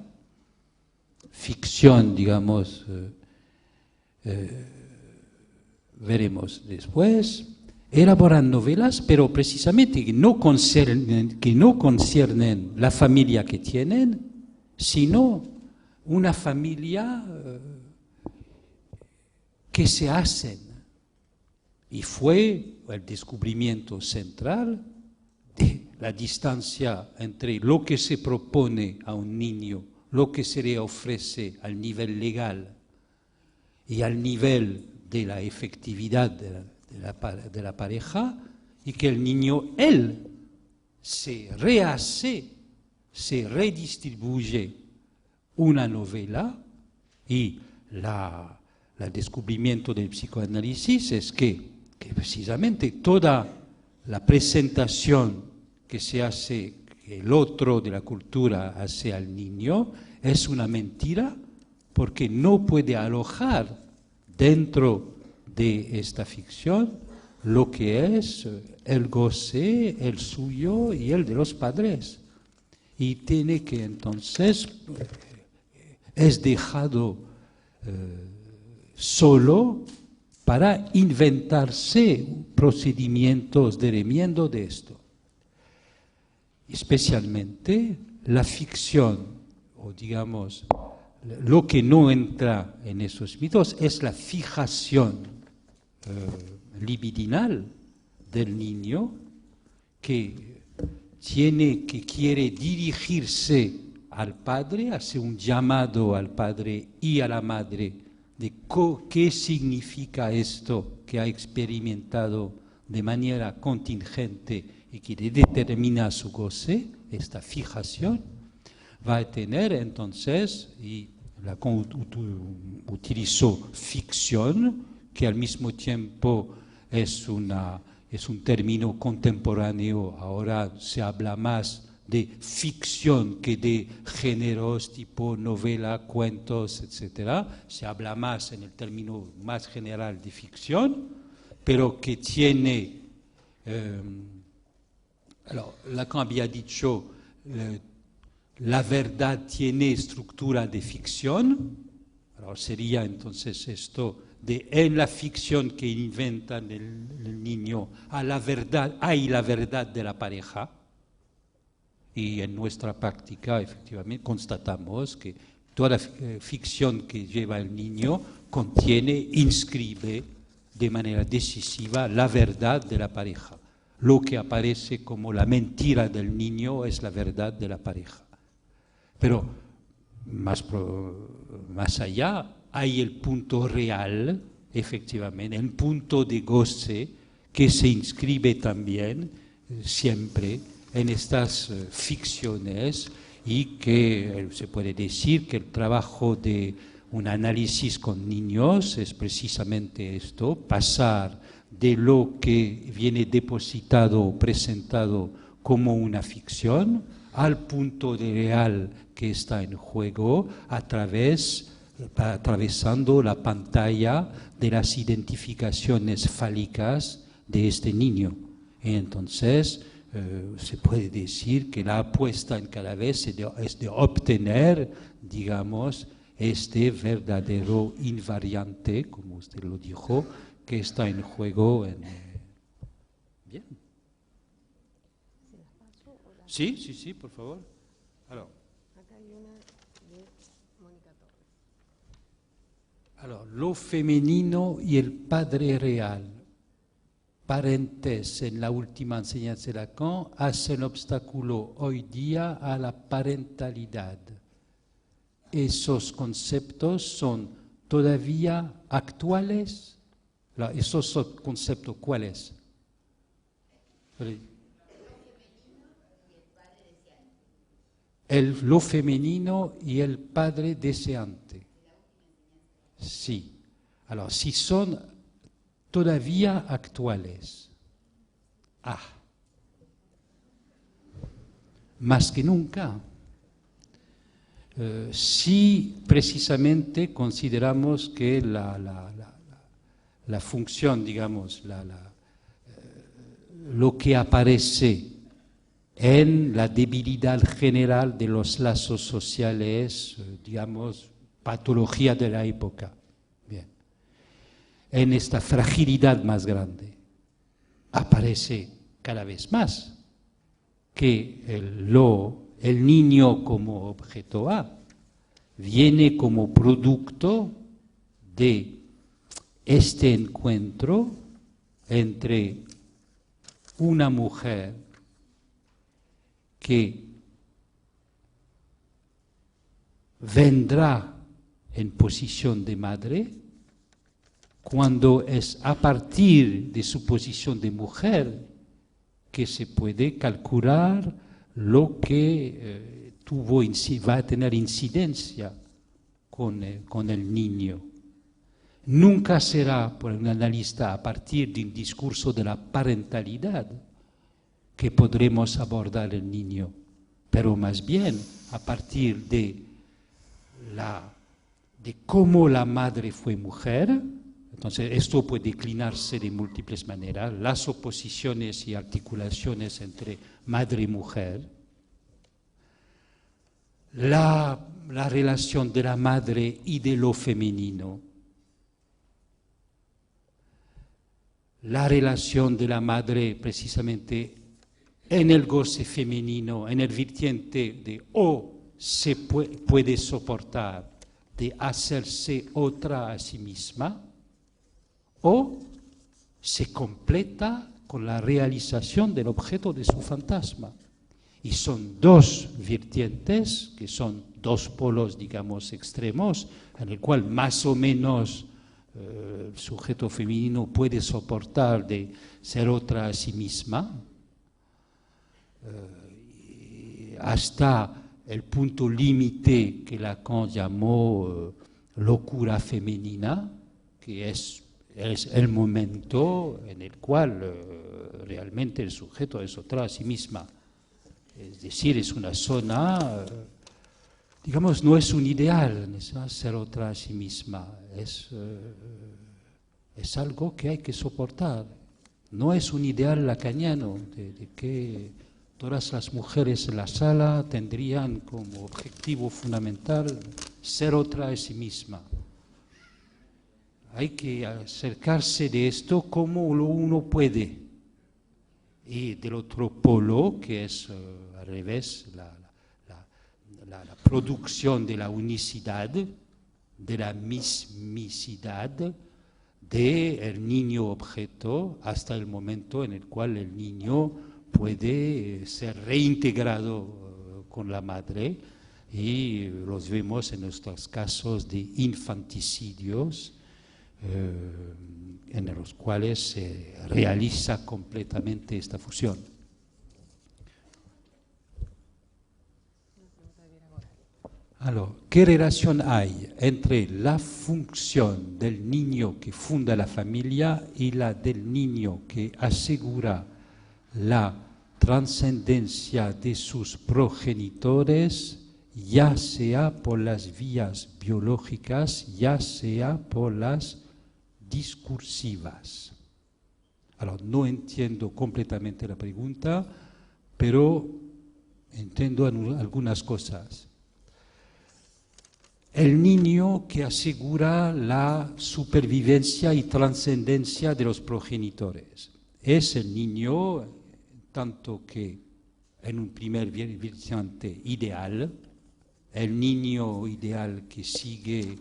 ficción, digamos, veremos después, elaboran novelas, pero precisamente que no conciernen la familia que tienen, sino una familia que se hacen. Y fue el descubrimiento central de la distancia entre lo que se propone a un niño, lo que se le ofrece al nivel legal y al nivel de la efectividad de la pareja, y que el niño, él, se rehace, se redistribuye una novela. Y el descubrimiento del psicoanálisis es que precisamente toda la presentación que se hace, que el otro de la cultura hace al niño, es una mentira, porque no puede alojar dentro de esta ficción lo que es el goce, el suyo y el de los padres. Y tiene que entonces, es dejado solo para inventarse procedimientos de remiendo de esto. Especialmente la ficción, o digamos, lo que no entra en esos mitos es la fijación libidinal del niño que quiere dirigirse al padre, hace un llamado al padre y a la madre de qué significa esto que ha experimentado de manera contingente y que determina su goce, esta fijación, va a tener entonces, y utilizó ficción, que al mismo tiempo es un término contemporáneo, ahora se habla más de ficción que de géneros tipo novela, cuentos, etc. Se habla más en el término más general de ficción, pero que tiene, Lacan había dicho, la verdad tiene estructura de ficción, sería entonces esto de en la ficción que inventa el niño hay la verdad de la pareja. Y en nuestra práctica, efectivamente, constatamos que toda ficción que lleva el niño inscribe de manera decisiva la verdad de la pareja. Lo que aparece como la mentira del niño es la verdad de la pareja. Pero más allá hay el punto real, efectivamente, el punto de goce que se inscribe también siempre en estas ficciones y que se puede decir que el trabajo de un análisis con niños es precisamente esto, pasar de lo que viene depositado o presentado como una ficción al punto de real que está en juego atravesando la pantalla de las identificaciones fálicas de este niño. Y entonces se puede decir que la apuesta en cada vez es de obtener, digamos, este verdadero invariante, como usted lo dijo, que está en juego. Bien. Sí, por favor. Alors, acá hay una de Mónica Torres. Lo femenino y el padre real. Parentes en la última enseñanza de Lacan hacen obstáculo hoy día a la parentalidad. Esos conceptos son todavía actuales. ¿Esos son conceptos cuáles? Lo femenino y el padre deseante. Sí. Si son todavía actuales. Más que nunca. Si precisamente consideramos que la función, digamos, lo que aparece en la debilidad general de los lazos sociales, digamos, patología de la época. Bien. En esta fragilidad más grande aparece cada vez más que el niño como objeto A viene como producto de este encuentro entre una mujer que vendrá en posición de madre, cuando es a partir de su posición de mujer que se puede calcular lo que va a tener incidencia con el niño. Nunca será, por un analista, a partir de un discurso de la parentalidad que podremos abordar el niño, pero más bien a partir de cómo la madre fue mujer. Entonces, esto puede declinarse de múltiples maneras, las oposiciones y articulaciones entre madre y mujer, la relación de la madre y de lo femenino, la relación de la madre precisamente en el goce femenino, en el vertiente de se puede soportar de hacerse otra a sí misma, o se completa con la realización del objeto de su fantasma. Y son dos vertientes, que son dos polos, digamos, extremos, en el cual más o menos el sujeto femenino puede soportar de ser otra a sí misma, hasta el punto límite que Lacan llamó locura femenina, que es el momento en el cual realmente el sujeto es otra a sí misma. Es decir, es una zona, digamos, no es un ideal, ¿no? Ser otra a sí misma, es algo que hay que soportar. No es un ideal lacaniano de que todas las mujeres en la sala tendrían como objetivo fundamental ser otra a sí misma. Hay que acercarse de esto como uno puede. Y del otro polo, que es al revés, la producción de la unicidad, de la mismicidad del niño objeto, hasta el momento en el cual el niño puede ser reintegrado con la madre, y los vemos en estos casos de infanticidios, en los cuales se realiza completamente esta fusión. Alors, ¿qué relación hay entre la función del niño que funda la familia y la del niño que asegura la trascendencia de sus progenitores, ya sea por las vías biológicas, ya sea por las discursivas? Alors, no entiendo completamente la pregunta, pero entiendo algunas cosas. El niño que asegura la supervivencia y trascendencia de los progenitores es el niño, tanto que en un primer vertiente ideal, el niño ideal que sigue,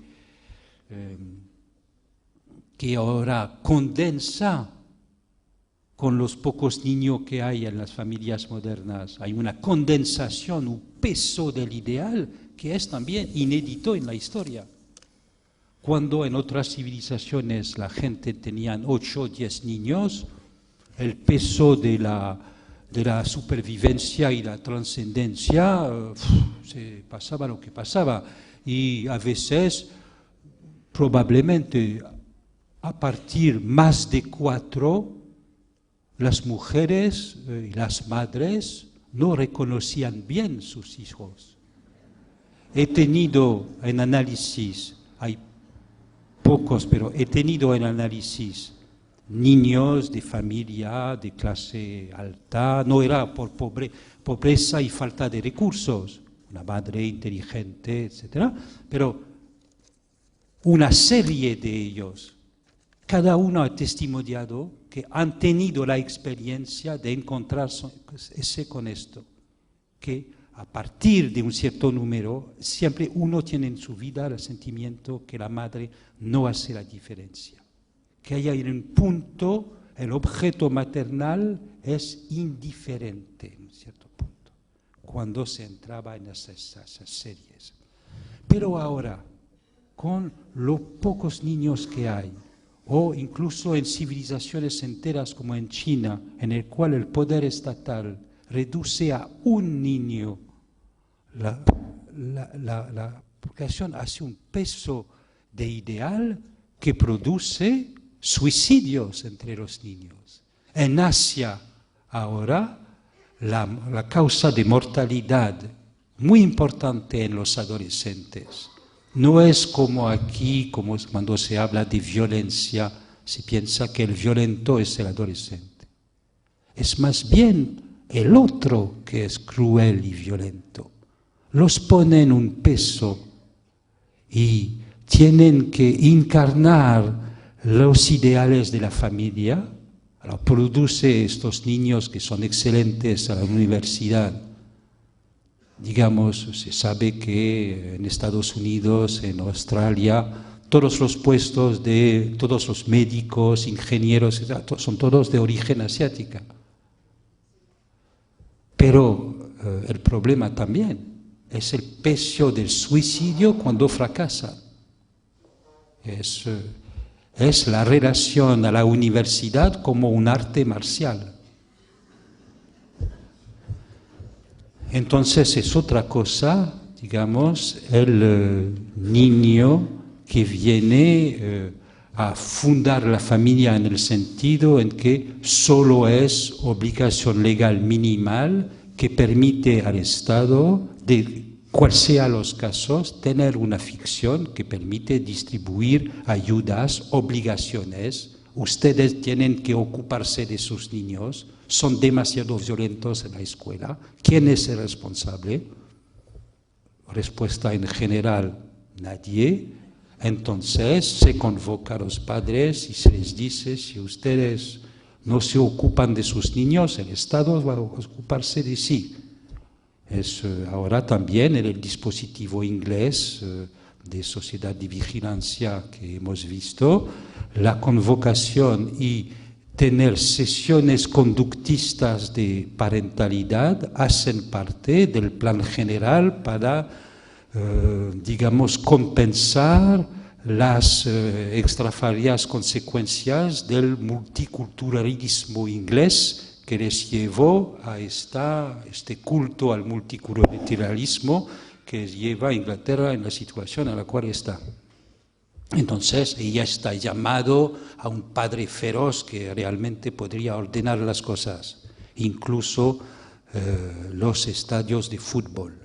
que ahora condensa con los pocos niños que hay en las familias modernas. Hay una condensación, un peso del ideal que es también inédito en la historia. Cuando en otras civilizaciones la gente tenía 8 o 10 niños, el peso de la supervivencia y la trascendencia, se pasaba lo que pasaba. Y a veces, probablemente, a partir más de 4, las mujeres y las madres no reconocían bien sus hijos. He tenido en análisis, hay pocos, pero he tenido en análisis niños de familia de clase alta, no era por pobreza y falta de recursos, una madre inteligente, etc. Pero una serie de ellos, cada uno ha testimoniado que han tenido la experiencia de encontrarse con esto, que a partir de un cierto número, siempre uno tiene en su vida el sentimiento que la madre no hace la diferencia, que hay en un punto, el objeto maternal es indiferente en un cierto punto, cuando se entraba en esas series. Pero ahora, con los pocos niños que hay, o incluso en civilizaciones enteras como en China, en el cual el poder estatal reduce a un niño, la población hace un peso de ideal que produce suicidios entre los niños. En Asia, ahora, la causa de mortalidad muy importante en los adolescentes no es como aquí, como cuando se habla de violencia, se piensa que el violento es el adolescente. Es más bien el otro que es cruel y violento. Los ponen un peso y tienen que encarnar los ideales de la familia. Alors, produce estos niños que son excelentes a la universidad. Digamos, se sabe que en Estados Unidos, en Australia, todos los puestos de todos los médicos, ingenieros, son todos de origen asiática. Pero el problema también es el peso del suicidio cuando fracasa. Es la relación a la universidad como un arte marcial. Entonces es otra cosa, digamos, el niño que viene a fundar la familia en el sentido en que solo es obligación legal minimal que permite al Estado, de cual sea los casos, tener una ficción que permite distribuir ayudas, obligaciones. Ustedes tienen que ocuparse de sus niños, son demasiado violentos en la escuela. ¿Quién es el responsable? Respuesta en general, nadie. Entonces se convoca a los padres y se les dice, si ustedes no se ocupan de sus niños, el Estado va a ocuparse de sí. Es ahora también en el dispositivo inglés de sociedad de vigilancia que hemos visto, la convocación y tener sesiones conductistas de parentalidad hacen parte del plan general para, digamos, compensar las extrafamiliares consecuencias del multiculturalismo inglés que les llevó a este culto al multiculturalismo que lleva a Inglaterra en la situación en la cual está. Entonces, ella está llamado a un padre feroz que realmente podría ordenar las cosas, incluso los estadios de fútbol.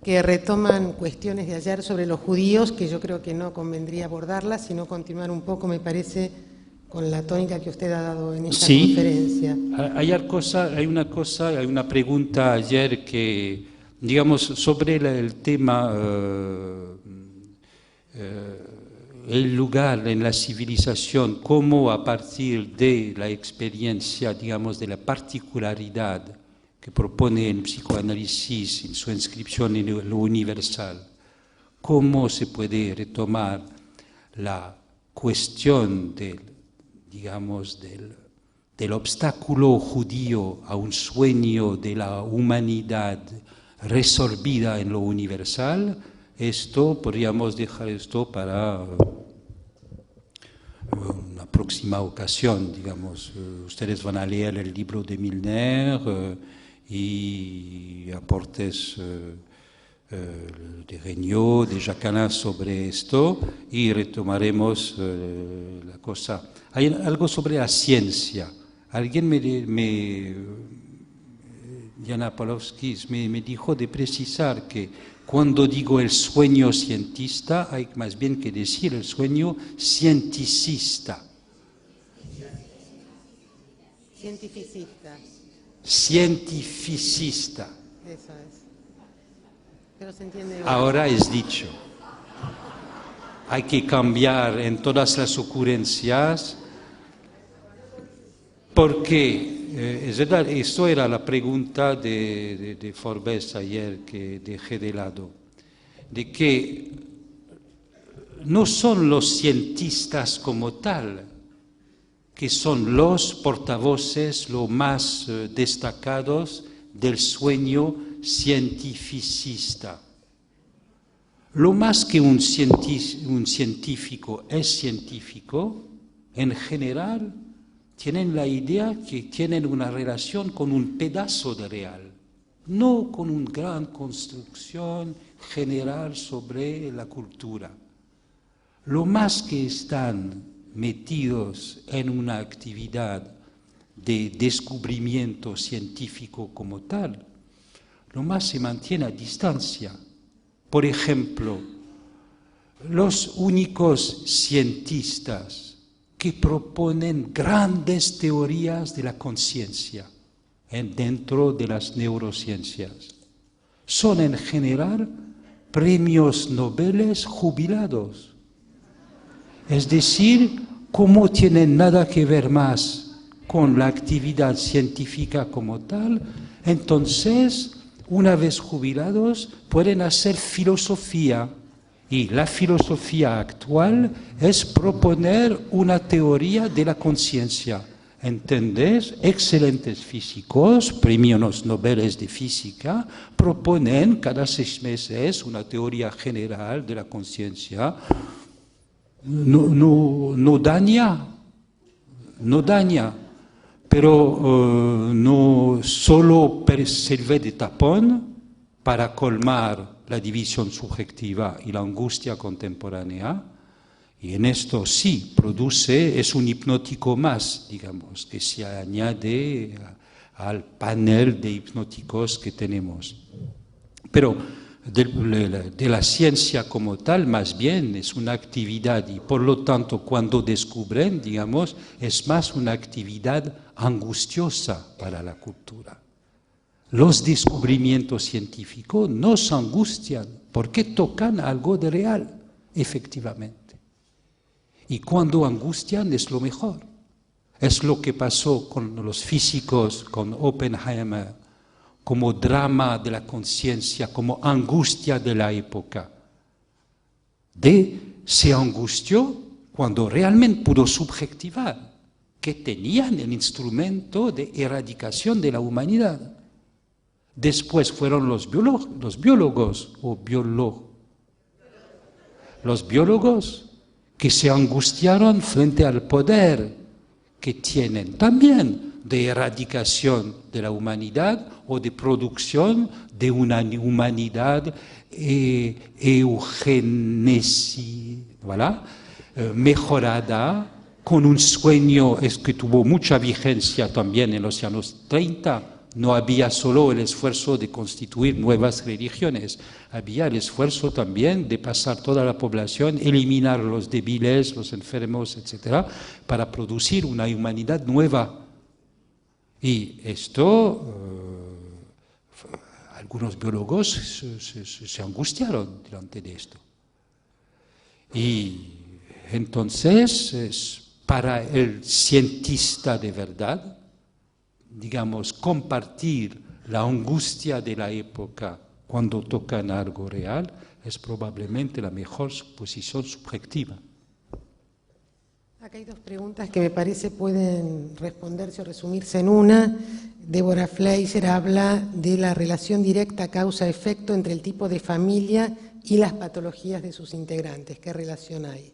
Que retoman cuestiones de ayer sobre los judíos, que yo creo que no convendría abordarlas, sino continuar un poco, me parece, con la tónica que usted ha dado en esta conferencia. Hay una pregunta ayer que, digamos, sobre el tema, el lugar en la civilización, cómo a partir de la experiencia, digamos, de la particularidad que propone el psicoanálisis en su inscripción en lo universal, cómo se puede retomar la cuestión del obstáculo judío a un sueño de la humanidad resolvida en lo universal. Esto, podríamos dejar esto para una próxima ocasión, digamos. Ustedes van a leer el libro de Milner, y aportes de Regnault, de Jacquelin sobre esto, y retomaremos la cosa. Hay algo sobre la ciencia. Alguien Diana Pawlowski me dijo de precisar que cuando digo el sueño cientista, hay más bien que decir el sueño cientificista. Cientificista. Cientificista. Eso es. Pero se entiende igual. Ahora es dicho. Hay que cambiar en todas las ocurrencias porque, es verdad, esto era la pregunta de Forbes ayer que dejé de lado, de que no son los cientistas como tal, que son los portavoces, los más destacados del sueño cientificista. Lo más que un científico es científico, en general, tienen la idea que tienen una relación con un pedazo de real, no con una gran construcción general sobre la cultura. Lo más que están metidos en una actividad de descubrimiento científico como tal, lo más se mantiene a distancia. Por ejemplo, los únicos cientistas que proponen grandes teorías de la conciencia dentro de las neurociencias son en general premios Nobel jubilados. Es decir, como tienen nada que ver más con la actividad científica como tal, entonces una vez jubilados, pueden hacer filosofía. Y la filosofía actual es proponer una teoría de la conciencia. ¿Entendés? Excelentes físicos, premios Nobel de física, proponen cada 6 meses una teoría general de la conciencia. No daña, pero no solo sirve de tapón para colmar la división subjetiva y la angustia contemporánea. Y en esto sí produce, es un hipnótico más, digamos, que se añade al panel de hipnóticos que tenemos. Pero de la ciencia como tal, más bien, es una actividad y por lo tanto cuando descubren, digamos, es más una actividad angustiosa para la cultura. Los descubrimientos científicos nos angustian porque tocan algo de real, efectivamente. Y cuando angustian es lo mejor. Es lo que pasó con los físicos, con Oppenheimer, como drama de la conciencia, como angustia de la época. Se angustió cuando realmente pudo subjetivar que tenían el instrumento de erradicación de la humanidad. Después fueron los biólogos que se angustiaron frente al poder que tienen también de erradicación de la humanidad o de producción de una humanidad mejorada, con un sueño que tuvo mucha vigencia también en los años 30. No había solo el esfuerzo de constituir nuevas religiones, había el esfuerzo también de pasar toda la población, eliminar los débiles, los enfermos, etc., para producir una humanidad nueva. Y esto, algunos biólogos se angustiaron delante de esto. Y entonces, para el cientista de verdad, digamos, compartir la angustia de la época cuando tocan algo real es probablemente la mejor posición subjetiva. Acá hay 2 preguntas que me parece pueden responderse o resumirse en una. Débora Fleischer habla de la relación directa causa-efecto entre el tipo de familia y las patologías de sus integrantes. ¿Qué relación hay?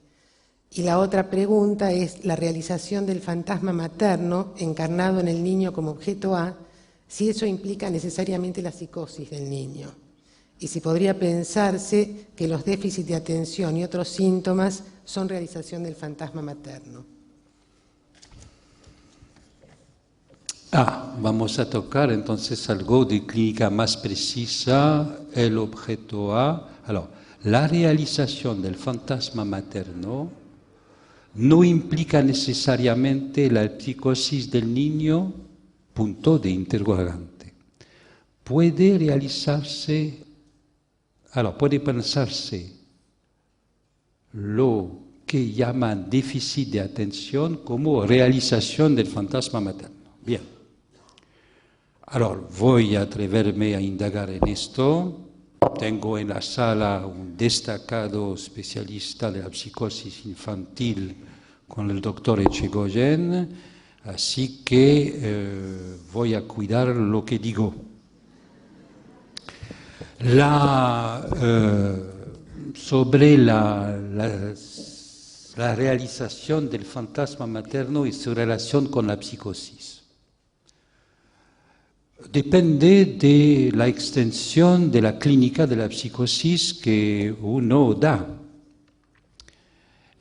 Y la otra pregunta es la realización del fantasma materno encarnado en el niño como objeto A, si eso implica necesariamente la psicosis del niño. Y si podría pensarse que los déficits de atención y otros síntomas son realización del fantasma materno. Vamos a tocar entonces algo de clínica más precisa, el objeto A. La realización del fantasma materno no implica necesariamente la psicosis del niño, punto de interrogante. Puede pensarse lo que llaman déficit de atención como realización del fantasma materno. Bien. Voy a atreverme a indagar en esto. Tengo en la sala un destacado especialista de la psicosis infantil con el doctor Echegoyen, así que voy a cuidar lo que digo. Sobre la realización del fantasma materno y su relación con la psicosis. Depende de la extensión de la clínica de la psicosis que uno da.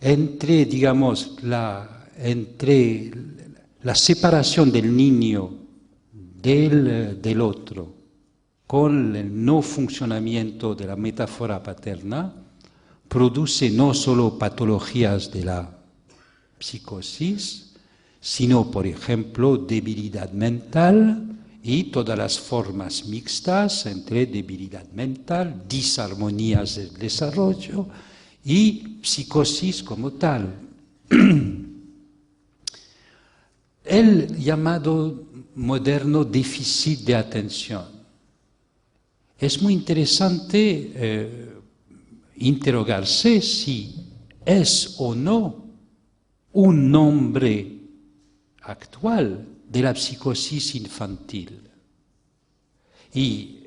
Entre la separación del niño del otro con el no funcionamiento de la metáfora paterna, produce no solo patologías de la psicosis, sino, por ejemplo, debilidad mental, y todas las formas mixtas entre debilidad mental, disarmonías del desarrollo y psicosis como tal. El llamado moderno déficit de atención es muy interesante interrogarse si es o no un nombre actual de la psicosis infantil. Y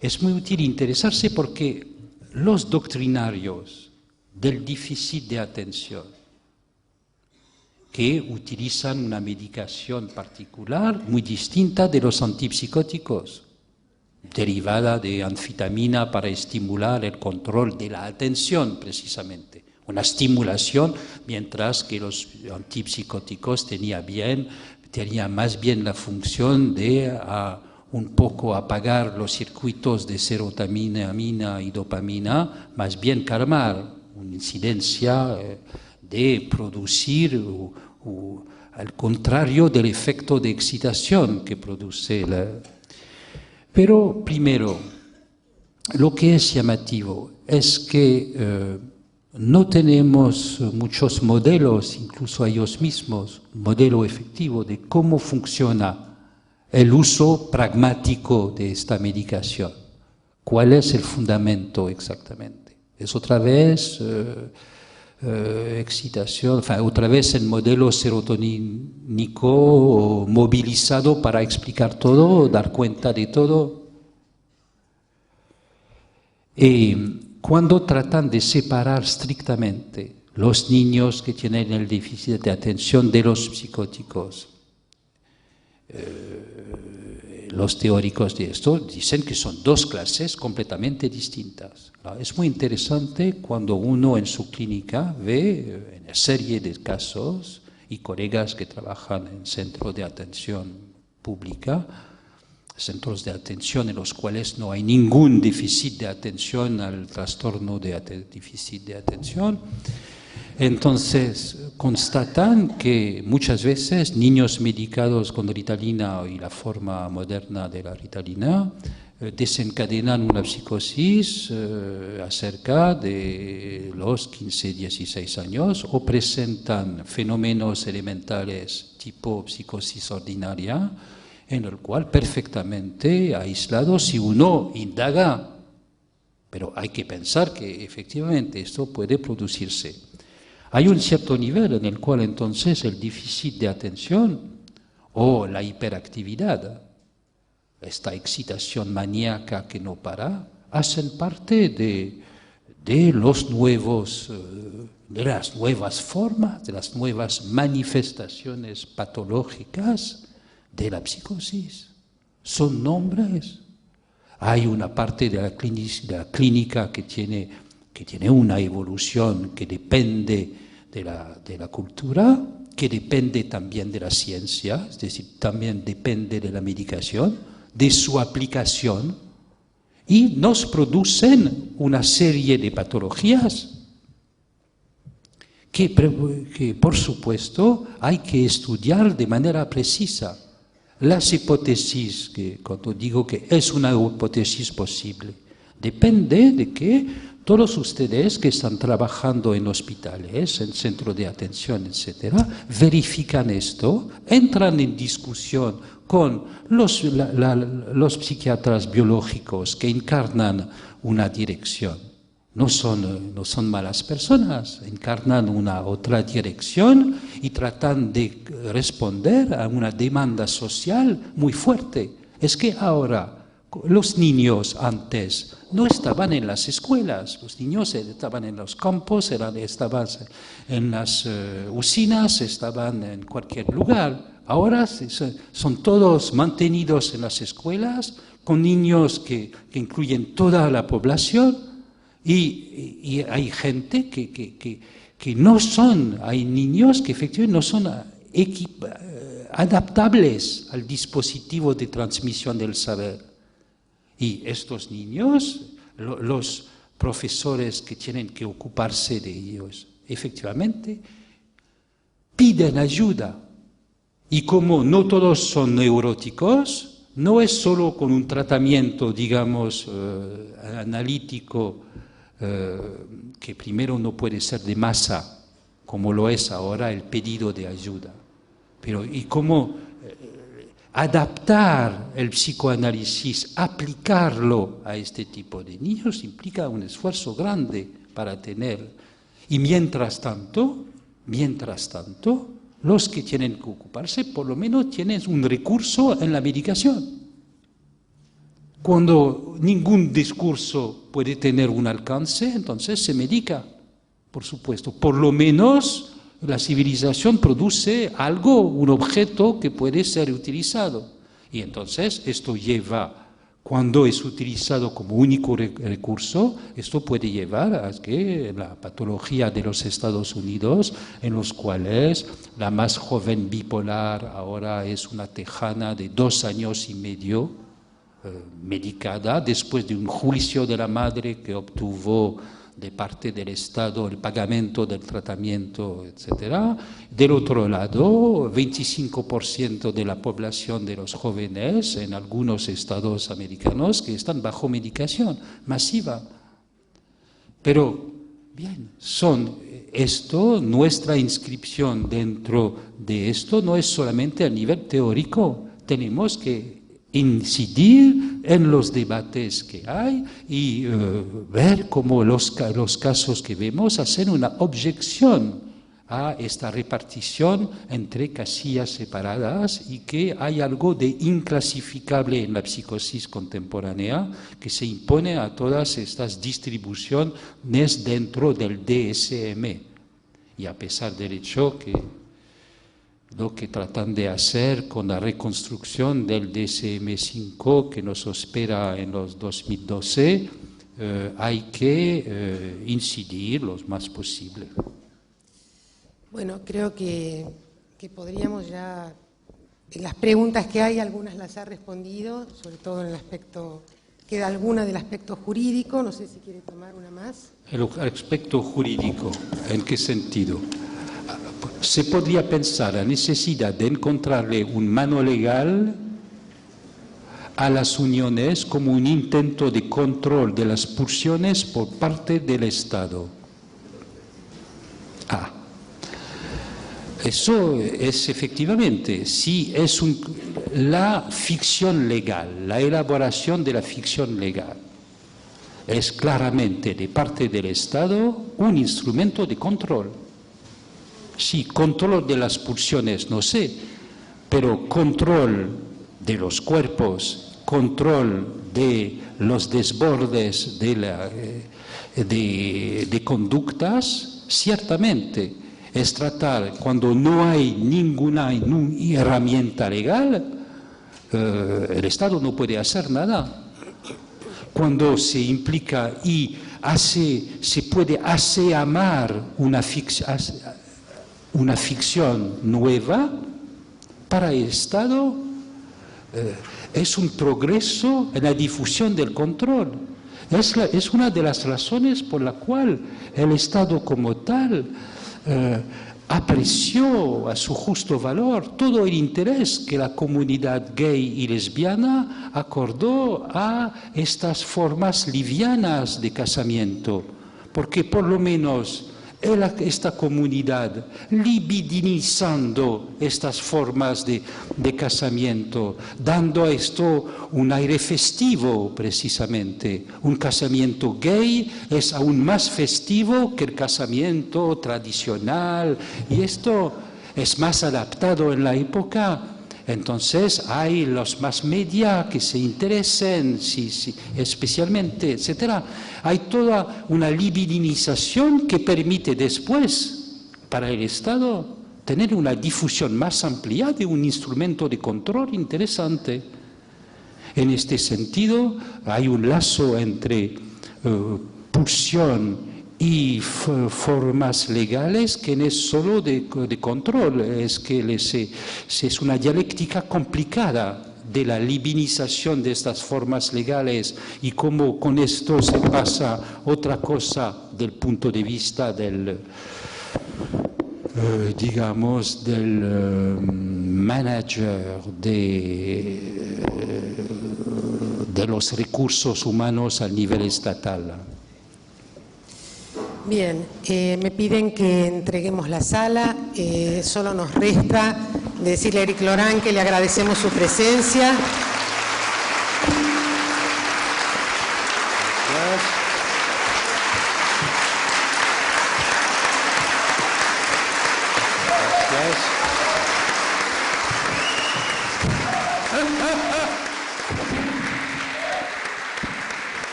es muy útil interesarse porque los doctrinarios del déficit de atención, que utilizan una medicación particular muy distinta de los antipsicóticos, derivada de anfetamina para estimular el control de la atención, precisamente. Una estimulación, mientras que los antipsicóticos tenían más bien la función de un poco apagar los circuitos de serotonina y dopamina, más bien calmar una incidencia de producir al contrario del efecto de excitación que produce Pero primero, lo que es llamativo es que no tenemos muchos modelos, incluso ellos mismos, un modelo efectivo de cómo funciona el uso pragmático de esta medicación. ¿Cuál es el fundamento exactamente? Es otra vez excitación, otra vez el modelo serotonínico movilizado para explicar todo, dar cuenta de todo. Y cuando tratan de separar estrictamente los niños que tienen el déficit de atención de los psicóticos, los teóricos de esto dicen que son dos clases completamente distintas. Es muy interesante cuando uno en su clínica ve en una serie de casos y colegas que trabajan en centros de atención pública, centros de atención en los cuales no hay ningún déficit de atención al trastorno de déficit de atención. Entonces, constatan que muchas veces niños medicados con Ritalina y la forma moderna de la Ritalina desencadenan una psicosis acerca de los 15, 16 años o presentan fenómenos elementales tipo psicosis ordinaria, en el cual perfectamente aislado si uno indaga. Pero hay que pensar que efectivamente esto puede producirse. Hay un cierto nivel en el cual entonces el déficit de atención o la hiperactividad, esta excitación maníaca que no para, hacen parte de los nuevos, de las nuevas formas, de las nuevas manifestaciones patológicas de la psicosis. Son nombres. Hay una parte de la clínica que tiene una evolución que depende de la cultura, que depende también de la ciencia, es decir, también depende de la medicación, de su aplicación, y nos producen una serie de patologías que por supuesto hay que estudiar de manera precisa. Las hipótesis, que cuando digo que es una hipótesis posible, depende de que todos ustedes que están trabajando en hospitales, en centros de atención, etcétera, verifican esto, entran en discusión con los psiquiatras biológicos que encarnan una dirección. No son malas personas, encarnan una otra dirección y tratan de responder a una demanda social muy fuerte. Es que ahora los niños antes no estaban en las escuelas, los niños estaban en los campos, estaban en las usinas, estaban en cualquier lugar. Ahora son todos mantenidos en las escuelas, con niños que incluyen toda la población, y hay gente que no son, hay niños que efectivamente no son adaptables al dispositivo de transmisión del saber. Y estos niños, los profesores que tienen que ocuparse de ellos, efectivamente, piden ayuda. Y como no todos son neuróticos, no es solo con un tratamiento, digamos, analítico, que primero no puede ser de masa, como lo es ahora el pedido de ayuda. Pero, y como adaptar el psicoanálisis, aplicarlo a este tipo de niños, implica un esfuerzo grande para tener. Y mientras tanto, los que tienen que ocuparse, por lo menos tienen un recurso en la medicación. Cuando ningún discurso puede tener un alcance, entonces se medica, por supuesto. Por lo menos la civilización produce algo, un objeto que puede ser utilizado. Y entonces esto lleva, cuando es utilizado como único recurso, esto puede llevar a que la patología de los Estados Unidos, en los cuales la más joven bipolar ahora es una tejana de 2 años y medio, medicada, después de un juicio de la madre que obtuvo de parte del Estado el pagamento del tratamiento, etc. Del otro lado, 25% de la población de los jóvenes en algunos estados americanos que están bajo medicación masiva. Pero, bien, nuestra inscripción dentro de esto no es solamente a nivel teórico, tenemos que incidir en los debates que hay y ver cómo los casos que vemos hacen una objeción a esta repartición entre casillas separadas y que hay algo de inclasificable en la psicosis contemporánea que se impone a todas estas distribuciones dentro del DSM. Y a pesar del hecho que lo que tratan de hacer con la reconstrucción del DSM-5 que nos espera en los 2012, hay que incidir lo más posible. Bueno, creo que podríamos ya, en las preguntas que hay, algunas las ha respondido, sobre todo en el aspecto, queda alguna del aspecto jurídico, no sé si quiere tomar una más. El aspecto jurídico, ¿en qué sentido? Se podría pensar la necesidad de encontrarle un mano legal a las uniones como un intento de control de las pulsiones por parte del Estado. Eso es efectivamente, sí, es la ficción legal, la elaboración de la ficción legal. Es claramente de parte del Estado un instrumento de control. Sí, control de las pulsiones, no sé, pero control de los cuerpos, control de los desbordes de conductas, ciertamente es tratar, cuando no hay ninguna herramienta legal, el Estado no puede hacer nada. Cuando se implica y se puede aseamar una ficción nueva, para el Estado es un progreso en la difusión del control. Es una de las razones por la cual el Estado como tal apreció a su justo valor todo el interés que la comunidad gay y lesbiana acordó a estas formas livianas de casamiento, porque por lo menos esta comunidad, libidinizando estas formas de casamiento, dando a esto un aire festivo precisamente. Un casamiento gay es aún más festivo que el casamiento tradicional, y esto es más adaptado en la época. Entonces hay los más media que se interesen, especialmente, etc. Hay toda una libidinización que permite después para el Estado tener una difusión más amplia de un instrumento de control interesante. En este sentido hay un lazo entre pulsión y formas legales que no es solo de control, es que es una dialéctica complicada de la libinización de estas formas legales y cómo con esto se pasa otra cosa del punto de vista del, digamos, del manager de los recursos humanos a nivel estatal. Bien, me piden que entreguemos la sala, solo nos resta decirle a Eric Lorán que le agradecemos su presencia.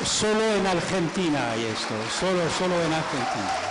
Solo en Argentina hay esto, solo en Argentina.